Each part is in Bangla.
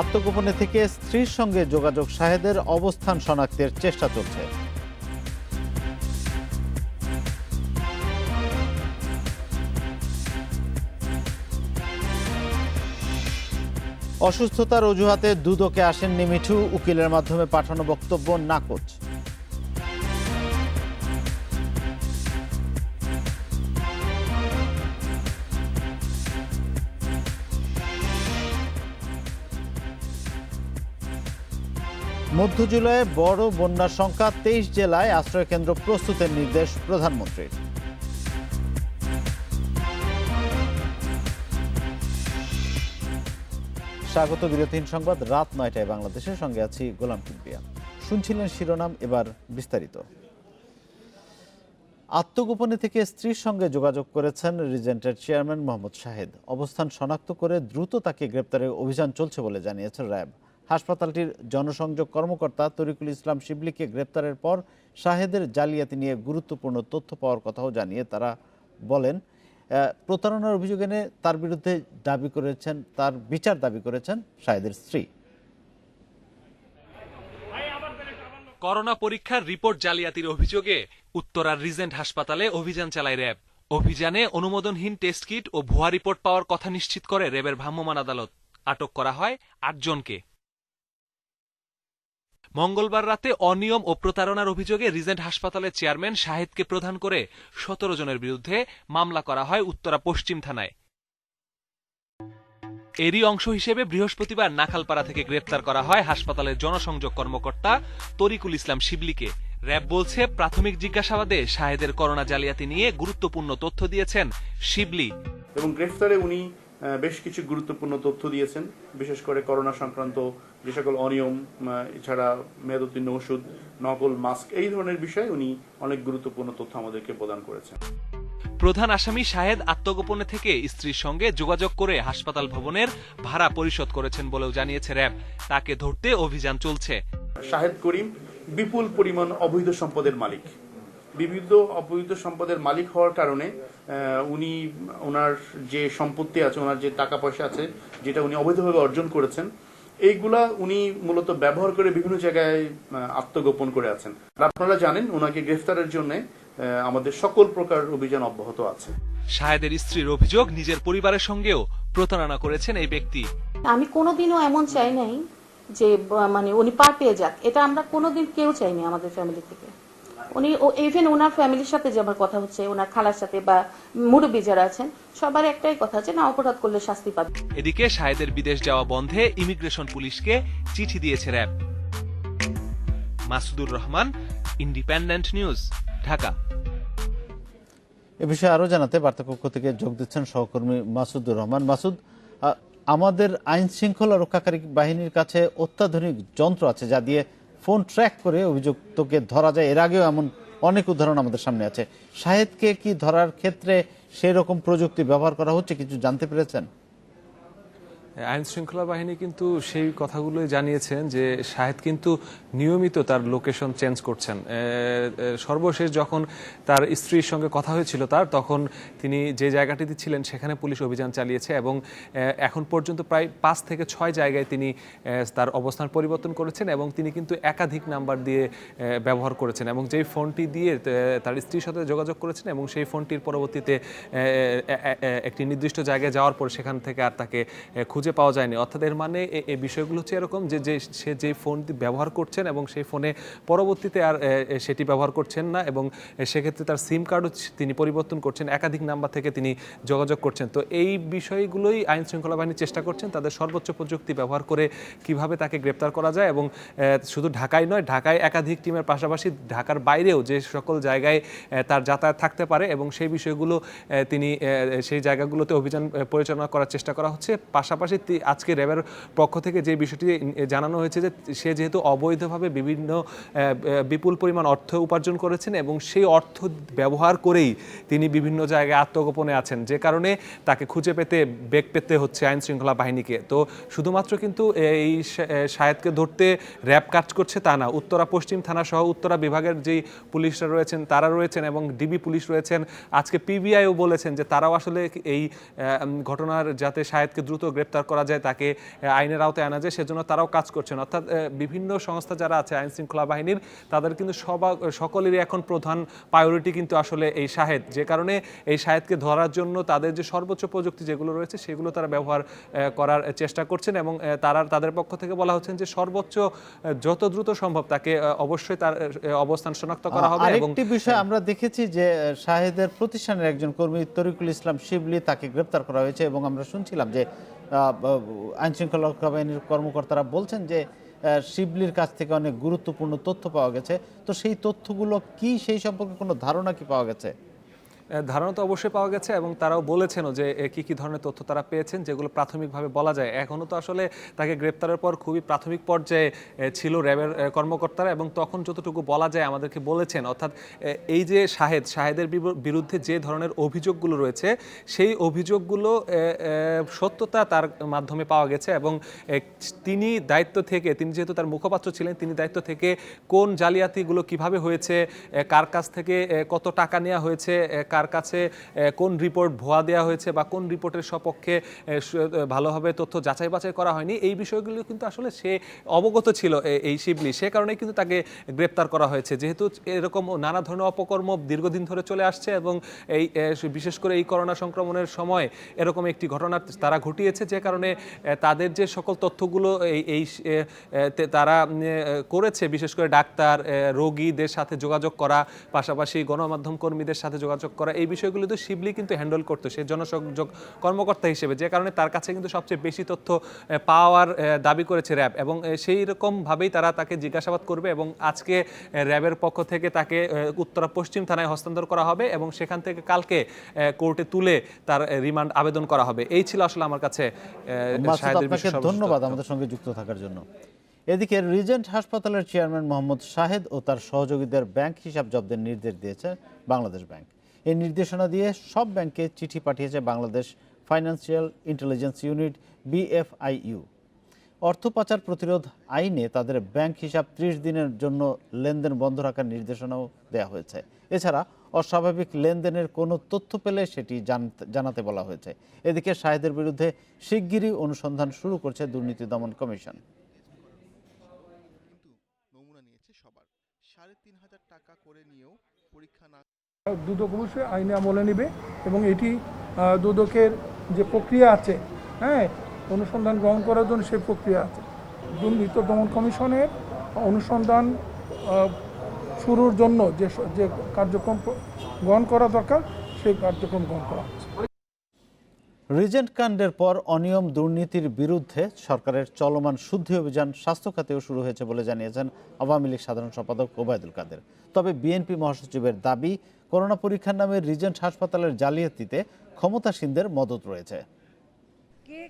আত্মগোপনে থেকে স্ত্রীর সঙ্গে যোগাযোগ, শাহেদের অবস্থান শনাক্তের চেষ্টা চলছে। অসুস্থতার অজুহাতে দুদকে আসেননি মিঠু, উকিলের মাধ্যমে পাঠানো বক্তব্য নাকচ। মধ্য জুলাইয়ে বড় বন্যার সংখ্যা, 23 জেলায় আশ্রয়কেন্দ্র প্রস্তুতের নির্দেশ প্রধানমন্ত্রীর। স্বাগত বিরতিহীন সংবাদ, রাত 9টায় বাংলাদেশের সঙ্গে আছি গোলাম কিবরিয়া। শুনছিলেন শিরোনাম, এবার বিস্তারিত। আত্মগোপনে থেকে স্ত্রীর সঙ্গে যোগাযোগ করেছেন রিজেন্টের চেয়ারম্যান মোহাম্মদ শাহেদ। অবস্থান শনাক্ত করে দ্রুত তাকে গ্রেপ্তারের অভিযান চলছে বলে জানিয়েছে র্যাব। হাসপাতালটির জনসংযোগ কর্মকর্তা তরিকুল ইসলাম শিবলিকে গ্রেপ্তারের পর শাহেদের জালিয়াতি নিয়ে গুরুত্বপূর্ণ তথ্য পাওয়ার কথাও জানিয়ে তারা বলেন, প্রতারণার অভিযোগ এনে তার বিরুদ্ধে তার বিচার দাবি করেছেন শাহেদের স্ত্রী। করোনা পরীক্ষার রিপোর্ট জালিয়াতির অভিযোগে উত্তরার রিজেন্ট হাসপাতালে অভিযান চালায় র্যাব। অভিযানে অনুমোদনহীন টেস্ট কিট ও ভুয়া রিপোর্ট পাওয়ার কথা নিশ্চিত করে র্যাবের ভ্রাম্যমাণ আদালত। আটক করা হয় 8 জনকে। মঙ্গলবার রাতে অনিয়ম ও প্রতারণার অভিযোগে রিজেন্ট হাসপাতালের চেয়ারম্যান শাহেদকে প্রধান করে 17 জনের বিরুদ্ধে মামলা করা হয় উত্তরা পশ্চিম থানায়। এরই অংশ হিসেবে বৃহস্পতিবার নাখালপাড়া থেকে গ্রেপ্তার করা হয় হাসপাতালের জনসংযোগ কর্মকর্তা তরিকুল ইসলাম শিবলিকে। র্যাব বলছে, প্রাথমিক জিজ্ঞাসাবাদে শাহেদের করোনা জালিয়াতি নিয়ে গুরুত্বপূর্ণ তথ্য দিয়েছেন শিবলি এবং গ্রেফতারে উনি বেশ কিছু গুরুত্বপূর্ণ তথ্য দিয়েছেন, বিশেষ করে করোনা সংক্রান্ত যে সকল অনিয়ম, এছাড়া মেয়াদোত্তীর্ণ ওষুধ, নকল মাস্ক, এই ধরনের বিষয়ে উনি অনেক গুরুত্বপূর্ণ তথ্য আমাদেরকে প্রদান করেছেন। প্রধান আসামি শাহেদ আত্মগোপনে থেকে স্ত্রীর সঙ্গে যোগাযোগ করে হাসপাতাল ভবনের ভাড়া পরিশোধ করেছেন বলেও জানিয়েছে র্যাব। তাকে ধরতে অভিযান চলছে। শাহেদ করিম বিপুল পরিমাণ অবৈধ সম্পদের মালিক। বিবিধ অবৈধ সম্পদের মালিক হওয়ার কারণে উনি ওনার যে সম্পত্তি আছে, ওনার যে টাকা পয়সা আছে, যেটা উনি অবৈধভাবে অর্জন করেছেন, এইগুলা উনি মূলত ব্যবহার করে বিভিন্ন জায়গায় আত্মগোপন করে আছেন। আপনারা জানেন, ওনাকে গ্রেফতারের জন্য আমাদের সকল প্রকার অভিযান অব্যাহত আছে। শাহেদের স্ত্রীর অভিযোগ, নিজের পরিবারের সঙ্গেও প্রতারণা করেছেন এই ব্যক্তি। আমি কোনোদিনও এমন চাই নাই যে উনি পার পেয়ে যাক, এটা আমরা কোনোদিন কেউ চাইনি আমাদের ফ্যামিলি থেকে। উনি ইভেন ওনার ফ্যামিলির সাথে যে আমার কথা হচ্ছে, ওনার খালার সাথে বা মুরব্বী যারা আছেন, সবার একটাই কথা আছে, না অপরাধ করলে শাস্তি পাবে। এদিকে শাহেদের বিদেশ যাওয়া বন্ধে ইমিগ্রেশন পুলিশকে চিঠি দিয়েছে RAB. Masudur Rahman, Independent News, Dhaka. এ বিষয়ে আরো জানাতে বার্তাকক্ষ থেকে যোগ দিচ্ছেন সহকর্মী মাসুদুর রহমান। মাসুদ, আমাদের আইন শৃঙ্খলা রক্ষাকারী বাহিনীর কাছে অত্যাধুনিক যন্ত্র আছে যা দিয়ে ফোন ট্র্যাক করে অভিযুক্তকে ধরা যায়। এর আগেও এমন অনেক উদাহরণ আমাদের সামনে আছে। শাহেদকে কি ধরার ক্ষেত্রে সেই রকম প্রযুক্তি ব্যবহার করা হচ্ছে, কিছু জানতে পেরেছেন? আইন শৃঙ্খলা বাহিনী কিন্তু সেই কথাগুলোই জানিয়েছেন যে শাহেদ কিন্তু নিয়মিত তার লোকেশন চেঞ্জ করছেন। সর্বশেষ যখন তার স্ত্রীর সঙ্গে কথা হয়েছিল তখন তিনি যে জায়গাটিতে ছিলেন সেখানে পুলিশ অভিযান চালিয়েছে এবং এখন পর্যন্ত প্রায় 5 থেকে 6 জায়গায় তিনি তার অবস্থান পরিবর্তন করেছেন এবং তিনি কিন্তু একাধিক নাম্বার দিয়ে ব্যবহার করেছেন এবং যেই ফোনটি দিয়ে তার স্ত্রীর সাথে যোগাযোগ করেছেন এবং সেই ফোনটির পরবর্তীতে একটি নির্দিষ্ট জায়গায় যাওয়ার পর সেখান থেকে আর তাকে খুঁজে পাওয়া যায়নি। অর্থাৎ এর মানে এই বিষয়গুলো হচ্ছে এরকম যে সে যে ফোনটি ব্যবহার করছেন এবং সেই ফোনে পরবর্তীতে আর সেটি ব্যবহার করছেন না এবং সেক্ষেত্রে তার সিম কার্ডও তিনি পরিবর্তন করছেন, একাধিক নাম্বার থেকে তিনি যোগাযোগ করছেন। তো এই বিষয়গুলোই আইন শৃঙ্খলা বাহিনী চেষ্টা করছেন তাদের সর্বোচ্চ প্রযুক্তি ব্যবহার করে কিভাবে তাকে গ্রেপ্তার করা যায় এবং শুধু ঢাকায় নয়, ঢাকায় একাধিক টিমের পাশাপাশি ঢাকার বাইরেও যে সকল জায়গায় তার যাতায়াত থাকতে পারে এবং সেই বিষয়গুলো তিনি সেই জায়গাগুলোতে অভিযান পরিচালনা করার চেষ্টা করা হচ্ছে। পাশাপাশি আজকে র্যাবের পক্ষ থেকে যে বিষয়টি জানানো হয়েছে যে সে যেহেতু অবৈধভাবে বিপুল পরিমাণ অর্থ উপার্জন করেছেন এবং সেই অর্থ ব্যবহার করেই তিনি বিভিন্ন জায়গায় আত্মগোপনে আছেন, যে কারণে তাকে খুঁজে পেতে বেগ পেতে হচ্ছে আইন শৃঙ্খলা বাহিনীকে। তো শুধুমাত্র কিন্তু এই শাহেদকে ধরতে র্যাব কাজ করছে তা না, উত্তরা পশ্চিম থানা সহ উত্তরা বিভাগের যেই পুলিশরা রয়েছেন তারা রয়েছেন এবং ডিবি পুলিশ রয়েছেন। আজকে পিবিআইও বলেছেন যে তারাও আসলে এই ঘটনার যাতে শাহেদকে দ্রুত গ্রেপ্তার গ্রেপ্তার করা যায়, তাকে আইনের আওতায় আনা যায়, সেজন্য তারাও কাজ করছেন। অর্থাৎ বিভিন্ন সংস্থা যারা আছে আইন শৃঙ্খলা বাহিনীর, তাদের কিন্তু সকলেরই এখন প্রধান প্রায়োরিটি কিন্তু আসলে এই শাহেদ, যে কারণে এই শাহেদকে ধরার জন্য তাদের যে সর্বোচ্চ প্রযুক্তি যেগুলো রয়েছে সেগুলো তারা ব্যবহার করার চেষ্টা করছেন, এবং তাদের পক্ষ থেকে বলা হচ্ছেন যে সর্বোচ্চ যত দ্রুত সম্ভব তাকে অবশ্যই তার অবস্থান শনাক্ত করা হবে। এবং আরেকটি বিষয় আমরা দেখেছি যে শাহেদের প্রতিষ্ঠানের একজন কর্মী তরিকুল ইসলাম শিবলি, তাকে গ্রেপ্তার করা হয়েছে, এবং আমরা শুনছিলাম যে আইন শৃঙ্খলা বাহিনীর কর্মকর্তারা বলছেন যে শিবলির কাছ থেকে অনেক গুরুত্বপূর্ণ তথ্য পাওয়া গেছে। তো সেই তথ্যগুলো কি, সেই সম্পর্কে কোনো ধারণা কি পাওয়া গেছে? ধারণা তো অবশ্যই পাওয়া গেছে, এবং তারাও বলেছেনও যে কি কি ধরনের তথ্য তারা পেয়েছেন, যেগুলো প্রাথমিকভাবে বলা যায়। এখনও তো আসলে তাকে গ্রেপ্তারের পর খুবই প্রাথমিক পর্যায়ে ছিল র্যাবের কর্মকর্তারা, এবং তখন যতটুকু বলা যায় আমাদেরকে বলেছেন। অর্থাৎ এই যে শাহেদের বিরুদ্ধে যে ধরনের অভিযোগগুলো রয়েছে, সেই অভিযোগগুলো সত্যতা তার মাধ্যমে পাওয়া গেছে, এবং তিনি যেহেতু তার মুখপাত্র ছিলেন, তিনি দায়িত্ব থেকে কোন জালিয়াতিগুলো কিভাবে হয়েছে, কার কাছ থেকে কত টাকা নেওয়া হয়েছে, কার কাছে কোন রিপোর্ট ভুয়া দেওয়া হয়েছে, বা কোন রিপোর্টের সপক্ষে ভালোভাবে তথ্য যাচাই বাছাই করা হয়নি, এই বিষয়গুলো কিন্তু আসলে সে অবগত ছিল এই শিবলি, সে কারণেই কিন্তু তাকে গ্রেপ্তার করা হয়েছে। যেহেতু এরকম নানা ধরনের অপকর্ম দীর্ঘদিন ধরে চলে আসছে, এবং এই বিশেষ করে এই করোনা সংক্রমণের সময় এরকম একটি ঘটনা তারা ঘটিয়েছে, যে কারণে তাদের যে সকল তথ্যগুলো তারা করেছে, বিশেষ করে ডাক্তার, রোগীদের সাথে যোগাযোগ করা, পাশাপাশি গণমাধ্যম কর্মীদের সাথে যোগাযোগ করা, এই বিষয়গুলো তো শিবলি কিন্তু হ্যান্ডেল করতো সে জনসংযোগ কর্মকর্তা হিসেবে, যে কারণে তার কাছে কিন্তু সবচেয়ে বেশি তথ্য পাওয়ার দাবি করেছে র্যাব, এবং সেই রকমভাবেই তাকে জিজ্ঞাসাবাদ করবে, এবং আজকে র্যাবের পক্ষ থেকে তাকে উত্তরা পশ্চিম থানায় হস্তান্তর করা হবে, এবং সেখান থেকে কালকে কোর্টে তুলে তার রিমান্ড আবেদন করা হবে। এই ছিল আসলে আমার কাছে আপনাকে ধন্যবাদ আমাদের সঙ্গে যুক্ত থাকার জন্য। এদিকে রিজেন্ট হাসপাতালের চেয়ারম্যান মোহাম্মদ শাহেদ ও তার সহযোগীদের ব্যাংক হিসাব জব্দের নির্দেশ দিয়েছে বাংলাদেশ ব্যাংক। এই নির্দেশনা দিয়ে সব ব্যাংকে চিঠি পাঠিয়েছে Bangladesh financial intelligence unit BFIU। অর্থ পাচার প্রতিরোধ আইনে তাদের ব্যাংক হিসাব 30 দিনের জন্য লেনদেন বন্ধ রাখার নির্দেশনাও দেওয়া হয়েছে। এছাড়া অস্বাভাবিক লেনদেনের কোনো তথ্য পেলে সেটি জানাতে বলা হয়েছে। এদিকে শাহেদের বিরুদ্ধে শিগগিরই অনুসন্ধান শুরু করছে দুর্নীতি দমন কমিশন। দুদক অবশ্যই আইনে আমলে নেবে, এবং এটি দুদকের যে প্রক্রিয়া আছে, হ্যাঁ, অনুসন্ধান গ্রহণ করার জন্য সেই প্রক্রিয়া আছে। দুর্নীতি দমন কমিশনের অনুসন্ধান শুরুর জন্য যে কার্যক্রম গ্রহণ করা দরকার, সেই কার্যক্রম গ্রহণ করা হচ্ছে। রিজেন্ট কাণ্ডের পর অনিয়ম দুর্নীতির বিরুদ্ধে সরকারের চলমান শুদ্ধি অভিযান স্বাস্থ্য খাতেও শুরু হয়েছে বলে জানিয়েছেন আওয়ামী লীগ সাধারণ সম্পাদক ওবায়দুল কাদের। তবে বিএনপি মহাসচিবের দাবি, করোনা পরীক্ষার নামে রিজেন্ট হাসপাতালের জালিয়াতিতে ক্ষমতাসীনদের মদত রয়েছে। কে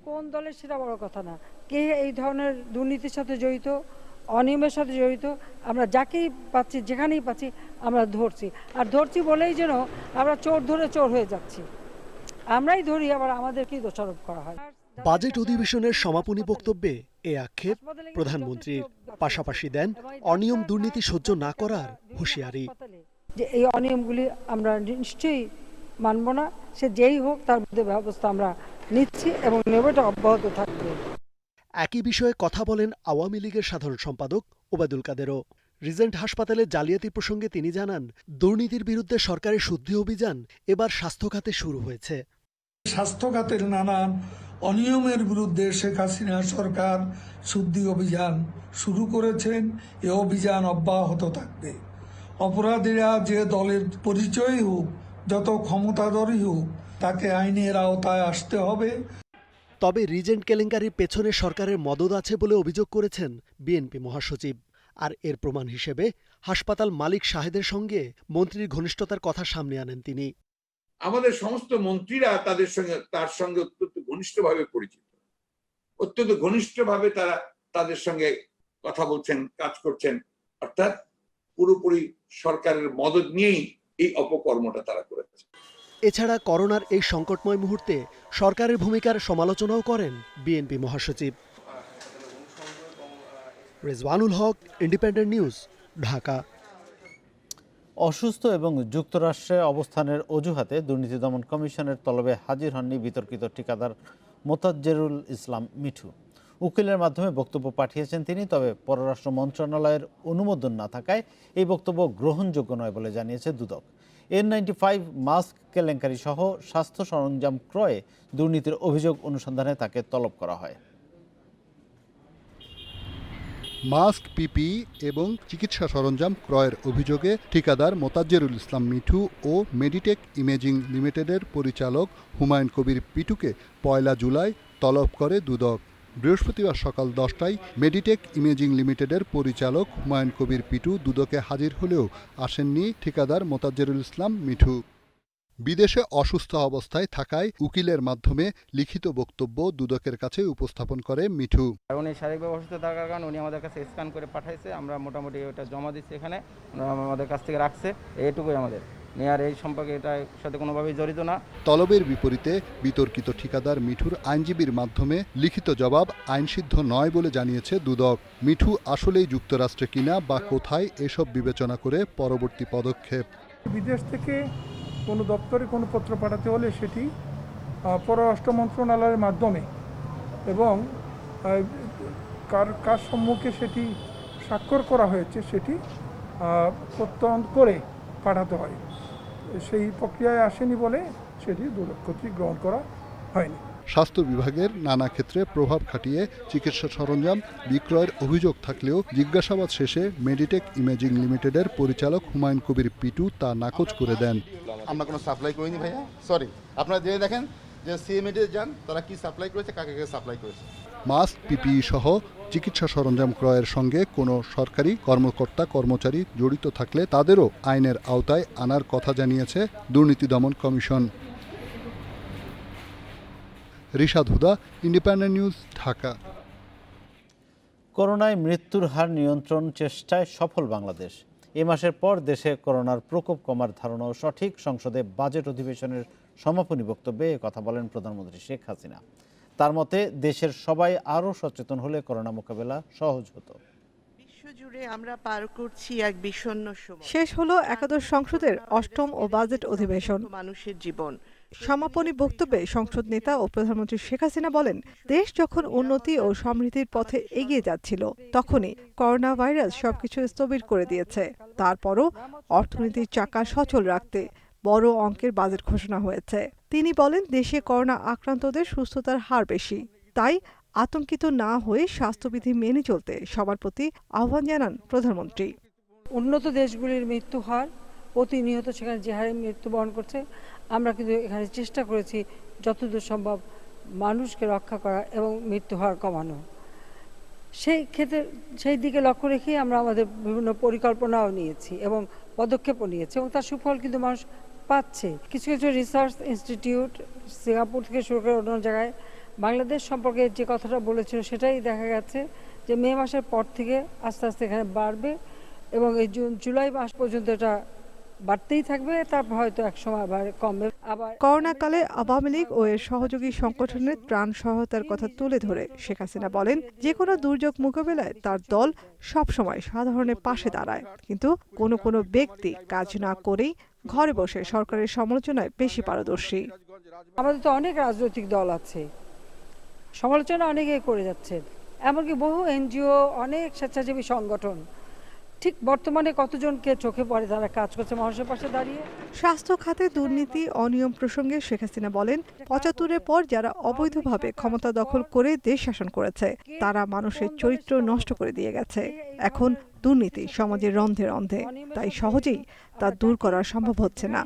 কোন দলের সেটা বড় কথা না, কে এই ধরনের দুর্নীতির সাথে জড়িত, অনিয়মের সাথে জড়িত, আমরা যাকেই পাচ্ছি, যেখানেই পাচ্ছি আমরা ধরছি, আর ধরছি বলেই যেন আমরা চোর ধরে চোর হয়ে যাচ্ছি, আমরাই ধরি, আবার আমাদেরকেই দোষারোপ করা হয়। বাজেট অধিবেশনের সমাপনী বক্তব্যে এ আক্ষেপ প্রধানমন্ত্রীর, পাশাপাশি দেন অনিয়ম দুর্নীতি সহ্য না করার হুঁশিয়ারি। যে এই অনিয়মগুলি আমরা নিশ্চয়ই মানব না, সে যেই হোক তার মধ্যে ব্যবস্থা আমরা নিচ্ছি এবং নেবটা অব্যাহত থাকবে। একই বিষয়ে কথা বলেন আওয়ামী লীগের সাধারণ সম্পাদক ওবায়দুল কাদেরও। রিজেন্ট হাসপাতালে জালিয়াতি প্রসঙ্গে তিনি জানান, দুর্নীতির বিরুদ্ধে সরকারের শুদ্ধি অভিযান এবার স্বাস্থ্য খাতে শুরু হয়েছে। স্বাস্থ্য খাতের নানান অনিয়মের বিরুদ্ধে শেখ হাসিনা সরকার শুদ্ধি অভিযান শুরু করেছেন। এ অভিযান অব্যাহত থাকবে। অপরাধীরা যে দলের পরিচয়ই হোক, যত ক্ষমতাধরই হোক, তাকে আইনের আওতায় আসতে হবে। তবে রিজেন্ট কেলেঙ্কারির পেছনে সরকারের মদদ আছে বলে অভিযোগ করেছেন বিএনপি মহাসচিব। আর এর প্রমাণ হিসেবে হাসপাতাল মালিক শাহেদের সঙ্গে মন্ত্রীর ঘনিষ্ঠতার কথা সামনে আনেন তিনি। আমাদের সমস্ত মন্ত্রীরা তার সঙ্গে অত্যন্ত ঘনিষ্ঠভাবে পরিচিত, অত্যন্ত ঘনিষ্ঠভাবে তাদের সঙ্গে কথা বলছেন, কাজ করছেন, অর্থাৎ পুরোপুরি সরকারের মদদ নিয়েই এই অপকর্মটা তারা করেছে। এছাড়া করোনার এই সংকটময় মুহূর্তে সরকারের ভূমিকার সমালোচনাও করেন বিএনপি মহাসচিব। রেজওয়ানুল হক, ইন্ডিপেন্ডেন্ট নিউজ, ঢাকা। অসুস্থ এবং যুক্তরাষ্ট্রে অবস্থানের অজুহাতে দুর্নীতি দমন কমিশনের তলবে হাজির হননি বিতর্কিত ঠিকাদার মোতাজ্জেরুল ইসলাম মিঠু। উকিলের মাধ্যমে বক্তব্য পাঠিয়েছেন তিনি, তবে পররাষ্ট্র মন্ত্রণালয়ের অনুমোদন না থাকায় এই বক্তব্য গ্রহণযোগ্য নয় বলে জানিয়েছে দুদক। N95 মাস্ক কেলেঙ্কারি সহ স্বাস্থ্য সরঞ্জাম ক্রয়ে দুর্নীতির অভিযোগ অনুসন্ধানে তাকে তলব করা হয়। মাস্ক, পিপিই এবং চিকিৎসা সরঞ্জাম ক্রয়ের অভিযোগে ঠিকাদার মোতাজ্জেরুল ইসলাম মিঠু ও মেডিটেক ইমেজিং লিমিটেডের পরিচালক হুমায়ুন কবির পিটুকে 1 জুলাই তলব করে দুদক। বৃহস্পতিবার সকাল 10টায় মেডিটেক ইমেজিং লিমিটেডের পরিচালক হুমায়ুন কবির পিটু দুদকে হাজির হলেও আসেননি ঠিকাদার মোতাজ্জেরুল ইসলাম মিঠু। বিদেশে অসুস্থ অবস্থায় থাকায় উকিলের মাধ্যমে লিখিত বক্তব্য দুদকের কাছে উপস্থাপন করে মিঠু। উনি শারীরিকভাবে অসুস্থ থাকার কারণে উনি আমাদের কাছে স্ক্যান করে পাঠাইছে, আমরা মোটামুটি ওটা জমা দিচ্ছি, এখানে আমাদের কাছ থেকে রাখছে, এইটুকুই আমাদের নেয়ার, এই সম্পর্কে এটার সাথে কোনোভাবেই জড়িত না। তলবের বিপরীতে বিতর্কিত ঠিকাদার মিঠুর আইনজীবীর মাধ্যমে লিখিত জবাব আইনসিদ্ধ নয় বলে জানিয়েছে দুদক। মিঠু আসলেই যুক্তরাষ্ট্রে কিনা বা কোথায়, এসব বিবেচনা করে পরবর্তী পদক্ষেপ। বিদেশ থেকে কোনো দপ্তরে কোনো পত্র পাঠাতে হলে সেটি পররাষ্ট্র মন্ত্রণালয়ের মাধ্যমে এবং কার সম্মুখে সেটি স্বাক্ষর করা হয়েছে সেটি প্রত্যয়ন করে পাঠাতে হয়। সেই প্রক্রিয়ায় আসেনি বলে সেটি দুদক কর্তৃক গ্রহণ করা হয়নি। স্বাস্থ্য বিভাগের নানা ক্ষেত্রে প্রভাব খাটিয়ে চিকিৎসা সরঞ্জাম বিক্রয়ের অভিযোগ থাকলেও জিজ্ঞাসাবাদ শেষে মেডিটেক ইমেজিং লিমিটেডের পরিচালক হুমায়ুন কবির পিটু তা নাকচ করে দেন। আমরা কোনো সাপ্লাই করিনি ভাইয়া, সরি। আপনারা জেনে দেখেন যে সিএমএডি যান, তারা কি সাপ্লাই করেছে, কাকে সাপ্লাই করেছে। মাস্ক, পিপিই সহ চিকিৎসা সরঞ্জাম ক্রয়ের সঙ্গে কোনো সরকারি কর্মকর্তা কর্মচারী জড়িত থাকলে তাদেরও আইনের আওতায় আনার কথা জানিয়েছে দুর্নীতি দমন কমিশন। রিশাদ হুদা, ইন্ডিপেন্ডেন্ট নিউজ, ঢাকা। করোনায় মৃত্যুর হার নিয়ন্ত্রণ চেষ্টায় সফল বাংলাদেশ। এ মাসের পর দেশে করোনার প্রকোপ কমার ধারণাও সঠিক। সংসদে বাজেট অধিবেশনের সমাপনী বক্তব্যে কথা বলেন প্রধানমন্ত্রী শেখ হাসিনা। তার মতে দেশের সবাই আরও সচেতন হলে করোনা মোকাবেলা সহজ হতো। বিশ্বজুড়ে আমরা পার করছি এক বিষণ্ণ সময়। শেষ হলো একাদশ সংসদের অষ্টম ও বাজেট অধিবেশন। মানুষের জীবন সমাপনী বক্তব্যে সংসদ নেতা ও প্রধানমন্ত্রী শেখ হাসিনা বলেন, দেশ যখন উন্নতি ও সমৃদ্ধির পথে এগিয়ে যাচ্ছিল তখনই করোনা ভাইরাস সবকিছু স্থবির করে দিয়েছে। তারপরও অর্থনীতির চাকা সচল রাখতে বড় অঙ্কের বাজেট ঘোষণা হয়েছে। তিনি বলেন, দেশে করোনা আক্রান্তদের সুস্থতার হার বেশি, তাই আতঙ্কিত না হয়ে স্বাস্থ্যবিধি মেনে চলতে সবার প্রতি আহ্বান জানান প্রধানমন্ত্রী। উন্নত দেশগুলির মৃত্যু হার প্রতিনিয়ত সেখানে যে হারে মৃত্যুবরণ করছে, আমরা কিন্তু এখানে চেষ্টা করেছি যতদূর সম্ভব মানুষকে রক্ষা করা এবং মৃত্যু হার কমানো। সেই ক্ষেত্রে সেই দিকে লক্ষ্য রেখেই আমরা আমাদের বিভিন্ন পরিকল্পনাও নিয়েছি এবং পদক্ষেপও নিয়েছি এবং তার সুফল কিন্তু মানুষ পাচ্ছে। কিছু কিছু রিসার্চ ইনস্টিটিউট সিঙ্গাপুর থেকে শুরু করে অন্য জায়গায় বাংলাদেশ সম্পর্কে যে কথাটা বলেছিল সেটাই দেখা গেছে যে মে মাসের পর থেকে আস্তে আস্তে এখানে বাড়বে এবং এই জুলাই মাস পর্যন্ত এটা বাড়তেই থাকবে, তারপর হয়তো একসময় আবার কমবে। আবার করোনাকালে আওয়ামী লীগ ও এর সহযোগী সংগঠনের ত্রাণ সহায়তার কথা তুলে ধরে শেখ হাসিনা বলেন, যে কোনো দুর্যোগ মোকাবেলায় তার দল সবসময় সাধারণের পাশে দাঁড়ায়, কিন্তু কোনো ব্যক্তি কাজ না করেই ঘরে বসে সরকারের সমালোচনায় বেশি পারদর্শী। আমাদের তো অনেক রাজনৈতিক দল আছে, সমালোচনা অনেকেই করে যাচ্ছে, এমনকি বহু এনজিও, অনেক স্বেচ্ছাসেবী সংগঠন। ঠিক বর্তমানে কতজনকে চোখে পড়ে তারা কাজ করছে মানুষের পাশে দাঁড়িয়ে? স্বাস্থ্য খাতে দুর্নীতি অনিয়ম প্রসঙ্গে শেখ হাসিনা বলেন, ৭৫-এর পর যারা অবৈধভাবে ক্ষমতা দখল করে দেশ শাসন করেছে তারা মানুষের চরিত্র নষ্ট করে দিয়ে গেছে। এখন দুর্নীতি সমাজের রন্ধে রন্ধে, তাই সহজেই তা দূর করা সম্ভব হচ্ছে না।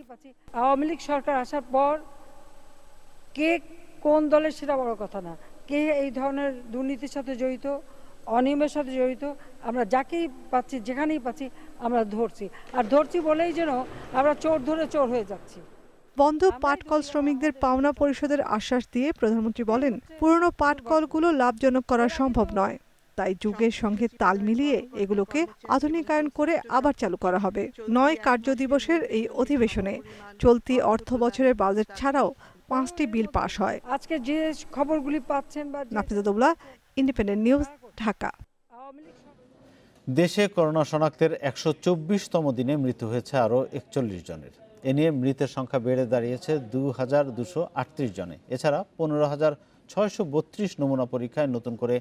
আওয়ামী লীগ সরকার আসার পর কে কোন দলের সেটা বড় কথা না, কে এই ধরনের দুর্নীতির সাথে জড়িত, অনিয়মের সাথে জড়িত, আমরা যাকেই পাচ্ছি যেখানেই পাচ্ছি আমরা ধরছি, আর ধরছি বলেই যেন আমরা চোর ধরে চোর হয়ে যাচ্ছি। বন্ধ পাটকল শ্রমিকদের পাওনা পরিশোধের আশ্বাস দিয়ে প্রধানমন্ত্রী বলেন, পুরনো পাটকলগুলো লাভজনক করা সম্ভব নয়, তাই যুগের সঙ্গে তাল মিলিয়ে এগুলোকে আধুনিকায়ন করে আবার চালু করা হবে। ৯ কার্যদিবসের এই অধিবেশনে চলতি অর্থ বছরের বাজেট ছাড়াও 5টি বিল পাশ হয়। আজকে যে খবরগুলি পাচ্ছেন বা নাফিজাতুল্লাহ, ইন্ডিপেন্ডেন্ট নিউজ, ঢাকা। দেশে করোনা শনাক্তের ১২৪তম দিনে মৃত্যু হয়েছে আরও ৪১ জনের। এ নিয়ে মৃতের সংখ্যা বেড়ে দাঁড়িয়েছে ২,২৩৮ জনে। এছাড়া 632 নমুনা পরীক্ষায় নতুন করে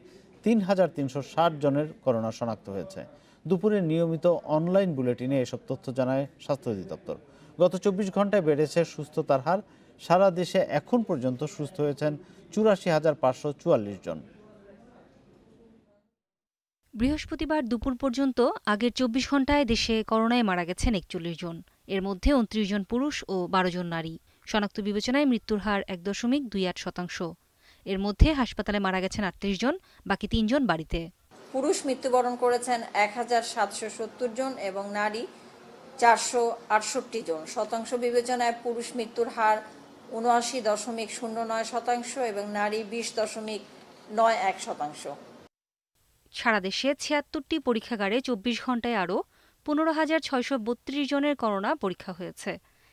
3,360 জনের করোনা শনাক্ত হয়েছে। দুপুরে নিয়মিত অনলাইন বুলেটিনে এসব তথ্য জানায় স্বাস্থ্য অধিদপ্তর। গত 24 ঘন্টায় বেড়েছে সুস্থতার হার। সারা দেশে এখন পর্যন্ত সুস্থ হয়েছেন 84,544 জন। বৃহস্পতিবার দুপুর পর্যন্ত আগের 24 ঘন্টায় দেশে করোনায় মারা গেছেন 41 জন। এর মধ্যে 29 জন পুরুষ ও 12 জন নারী। শনাক্ত বিবেচনায় মৃত্যুর হার 1.28%। এর মধ্যে হাসপাতালে মারা গেছেন 38 জন, বাকি 3 জন বাড়িতে। পুরুষ মৃত্যুবরণ করেছেন 1,770 জন এবং নারী 468 জন। শতাংশ বিবেচনায় পুরুষ মৃত্যুর হার 79.09% এবং নারী 20.91%। সারা দেশে 76টি পরীক্ষাগারে 24 ঘন্টায় আরও 15,632 জনের করোনা পরীক্ষা হয়েছে।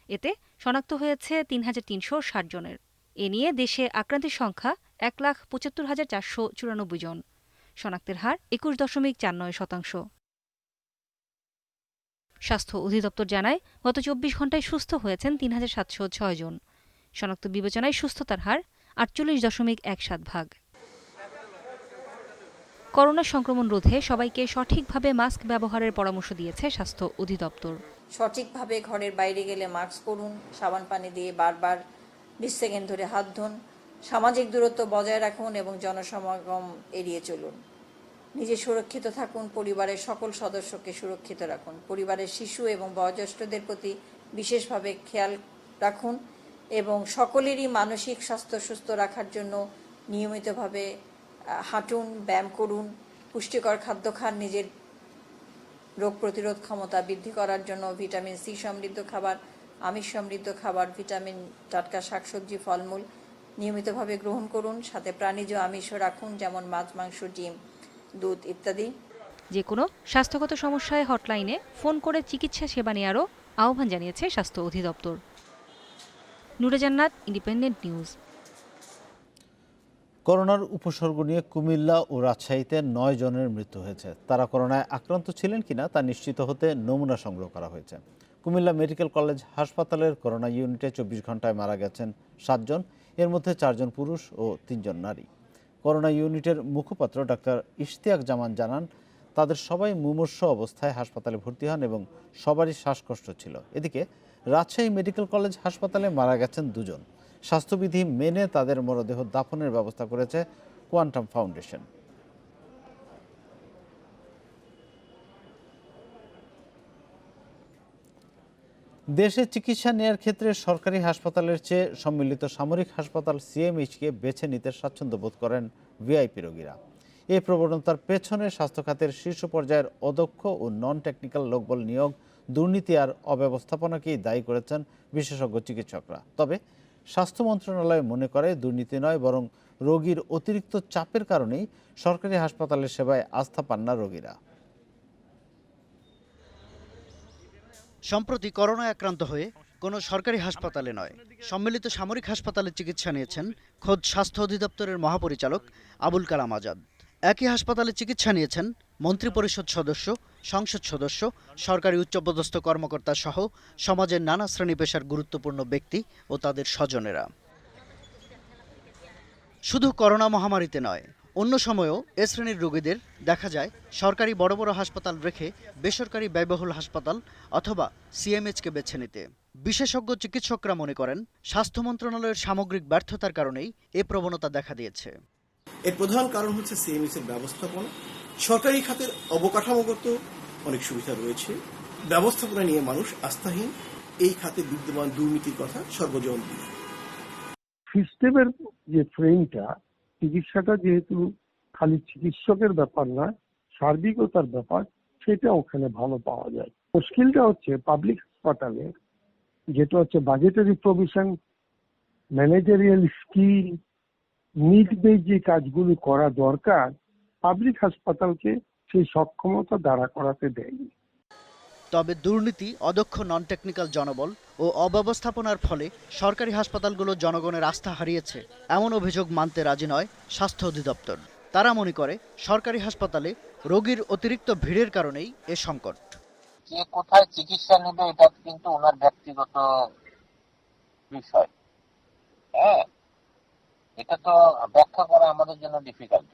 এতে শনাক্ত হয়েছে 3,360 জনের। এ নিয়ে দেশে আক্রান্তের সংখ্যা 1,75,494 জন। শনাক্তের হার 21.49%। স্বাস্থ্য অধিদপ্তর জানায়, গত 24 ঘন্টায় সুস্থ হয়েছেন 3,706 জন। শনাক্ত বিবেচনায় সুস্থতার হার 48.17%। করোনা সংক্রমণ রোধে সবাইকে সঠিকভাবে মাস্ক ব্যবহারের পরামর্শ দিয়েছে স্বাস্থ্য অধিদপ্তর। সঠিকভাবে ঘরের বাইরে গেলে মাস্ক পরুন, সাবান পানি দিয়ে বারবার 20 সেকেন্ড ধরে হাত ধুন, সামাজিক দূরত্ব বজায় রাখুন এবং জনসমাগম এড়িয়ে চলুন। নিজে সুরক্ষিত থাকুন, পরিবারের সকল সদস্যকে সুরক্ষিত রাখুন। পরিবারের শিশু এবং বয়োজ্যেষ্ঠদের প্রতি বিশেষভাবে খেয়াল রাখুন এবং সকলেরই মানসিক স্বাস্থ্য সুস্থ রাখার জন্য নিয়মিতভাবে হাঁটুন, ব্যায়াম করুন, পুষ্টিকর খাদ্য খান। নিজের রোগ প্রতিরোধ ক্ষমতা বৃদ্ধি করার জন্য ভিটামিন সি সমৃদ্ধ খাবার, আমিষ সমৃদ্ধ খাবার, ভিটামিন, টাটকা শাকসবজি, ফলমূল নিয়মিতভাবে গ্রহণ করুন। সাথে প্রাণীজ আমিষও রাখুন, যেমন মাছ, মাংস, ডিম, দুধ ইত্যাদি। যে কোনো স্বাস্থ্যগত সমস্যায় হটলাইনে ফোন করে চিকিৎসা সেবা নেওয়ারও আহ্বান জানিয়েছে স্বাস্থ্য অধিদপ্তর। নুরে জান্নাত, ইন্ডিপেন্ডেন্ট নিউজ। করোনার উপসর্গ নিয়ে কুমিল্লা ও রাজশাহীতে 9 জনের মৃত্যু হয়েছে। তারা করোনায় আক্রান্ত ছিলেন কিনা তা নিশ্চিত হতে নমুনা সংগ্রহ করা হয়েছে। কুমিল্লা মেডিকেল কলেজ হাসপাতালের করোনা ইউনিটে 24 ঘন্টায় মারা গেছেন 7 জন। এর মধ্যে 4 জন পুরুষ ও 3 জন নারী। করোনা ইউনিটের মুখপাত্র ডাক্তার ইশতিয়াক জামান জানান, তাদের সবাই মুমূর্ষু অবস্থায় হাসপাতালে ভর্তি হন এবং সবারই শ্বাসকষ্ট ছিল। এদিকে রাজশাহী মেডিকেল কলেজ হাসপাতালে মারা গেছেন 2 জন। স্বাস্থ্যবিধি মেনে তাদের মরদেহ দাফনের ব্যবস্থা করেছে কোয়ান্টাম ফাউন্ডেশন। দেশে চিকিৎসা নেয়ার ক্ষেত্রে সরকারি হাসপাতালের চেয়ে সম্মিলিত সামরিক হাসপাতাল সিএমএইচকে বেছে নিতে স্বাচ্ছন্দ্য বোধ করেন ভিআইপি রোগীরা। এই প্রবণতার পেছনে স্বাস্থ্য খাতের শীর্ষ পর্যায়ের অদক্ষ ও নন টেকনিক্যাল লোকবল নিয়োগ, দুর্নীতি আর অব্যবস্থাপনাকেই দায়ী করেছেন বিশেষজ্ঞ চিকিৎসকরা। তবে স্বাস্থ্য মন্ত্রণালয় মনে করে দুর্নীতি নয়, বরং রোগীর অতিরিক্ত চাপের কারণেই সরকারি হাসপাতালের সেবায় আস্থা পান না রোগীরা। সম্প্রতি করোনায় আক্রান্ত হয়ে কোনো সরকারি হাসপাতালে নয়, সম্মিলিত সামরিক হাসপাতালে চিকিৎসা নিয়েছেন খোদ স্বাস্থ্য অধিদপ্তরের মহাপরিচালক আবুল কালাম আজাদ। একই হাসপাতালে চিকিৎসা নিয়েছেন মন্ত্রিপরিষদ সদস্য, সংসদ সদস্য, সরকারি উচ্চপদস্থ কর্মকর্তা সহ সমাজের নানা শ্রেণী পেশার গুরুত্বপূর্ণ ব্যক্তি ও তাদের স্বজনেরা। শুধু করোনা মহামারীতে নয়, অন্য সময়েও এ শ্রেণীর রোগীদের দেখা যায় সরকারি বড় বড় হাসপাতাল রেখে বেসরকারি ব্যয়বহুল হাসপাতাল অথবা সিএমএইচকে বেছে নিতে। বিশেষজ্ঞ চিকিৎসকরা মনে করেন, স্বাস্থ্য মন্ত্রণালয়ের সামগ্রিক ব্যর্থতার কারণেই এ প্রবণতা দেখা দিয়েছে। এর প্রধান কারণ হচ্ছে সিএমএইচ এর ব্যবস্থাপনা। সরকারি খাতের অবকাঠামোগত অনেক সুবিধা রয়েছে, ব্যবস্থাপনা নিয়ে মানুষ আস্থাহীন। এই খাতে বিদ্যমান দুর্নীতির কথা সর্বজন। সিস্টেমের যে ফ্রেমটা, চিকিৎসাটা যেহেতু খালি চিকিৎসকের ব্যাপার না, সার্বিকতার ব্যাপার, সেটা ওখানে ভালো পাওয়া যায়। মুশকিলটা হচ্ছে পাবলিক হাসপাতালে, যেটা হচ্ছে budgetary provision, managerial skill, need base যে কাজগুলো করা দরকার, পাবলিক হাসপাতালকে সেই সক্ষমতা দাঁড়া করাতে দেয়নি। তবে দুর্নীতি, অদক্ষ নন টেকনিক্যাল জনবল ও অব্যবস্থাপনার ফলে সরকারি হাসপাতালগুলো জনগণের আস্থা হারিয়েছে, এমন অভিযোগ মানতে রাজি নয় স্বাস্থ্য অধিদপ্তর। তারা মনে করে সরকারি হাসপাতালে রোগীর অতিরিক্ত ভিড়ের কারণেই এ সংকট। কে কোথায় চিকিৎসা নেবে এটা কিন্তু ওনার ব্যক্তিগত বিষয়। হ্যাঁ, এটা তো ব্যাখ্যা করা আমাদের জন্য ডিফিকাল্ট।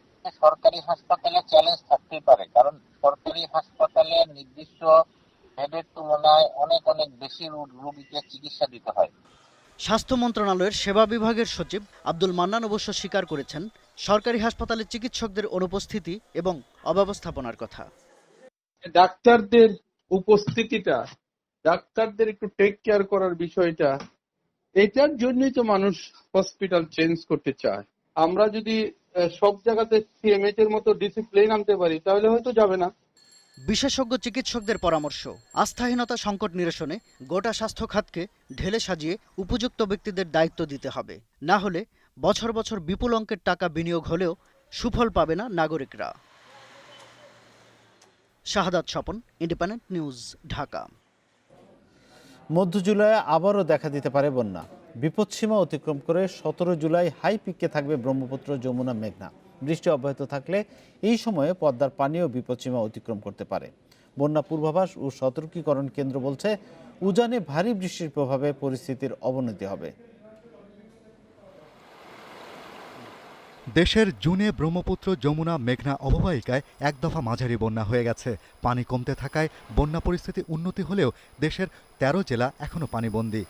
সরকারি হাসপাতালে চ্যালেঞ্জ থাকতেই পারে, কারণ সরকারি হাসপাতালে নির্দিষ্ট বেডের তুলনায় অনেক অনেক বেশি রোগীকে চিকিৎসা দিতে হয়। স্বাস্থ্য মন্ত্রণালয়ের সেবা বিভাগের সচিব আব্দুল মান্নান অবশ্য স্বীকার করেছেন সরকারি হাসপাতালে চিকিৎসকদের অনুপস্থিতি এবং অব্যবস্থাপনার কথা। ডাক্তারদের উপস্থিতিটা, ডাক্তারদের একটু টেক কেয়ার করার বিষয়টা, এটার জন্যই তো মানুষ হসপিটাল চেঞ্জ করতে চায়। আমরা যদি সব জায়গাতে সিএমএইচ এর মতো ডিসিপ্লিন আনতে পারি তাহলে হয়তো যাবে না। বিশেষজ্ঞ চিকিৎসকদের পরামর্শ, আস্থাহীনতা সংকট নিরসনে গোটা স্বাস্থ্য খাতকে ঢেলে সাজিয়ে উপযুক্ত ব্যক্তিদের দায়িত্ব দিতে হবে, না হলে বছর বছর বিপুল অঙ্কের টাকা বিনিয়োগ হলেও সুফল পাবে না নাগরিকরা। শাহাদাত স্বপন, ইন্ডিপেন্ডেন্ট নিউজ, ঢাকা। মধ্য জুলাইয়ে আবারও দেখা দিতে পারে বন্যা। বিপদসীমা অতিক্রম করে 17 জুলাই হাই পিকে থাকবে ব্রহ্মপুত্র, যমুনা, মেঘনা। বৃষ্টি অব্যাহত থাকলে এই সময়ে পদ্মার পানিও বিপদসীমা অতিক্রম করতে পারে। বন্যা পূর্বাভাস ও সতর্কীকরণ কেন্দ্র বলছে, উজানে ভারী বৃষ্টির প্রভাবে পরিস্থিতির অবনতি হবে। দেশের জুনে ব্রহ্মপুত্র, যমুনা, মেঘনা অববাহিকায় এক দফা মাঝারি বন্যা হয়ে গেছে। পানি কমতে থাকায় বন্যা পরিস্থিতি উন্নতি হলেও দেশের 13 জেলা এখনও পানিবন্দী।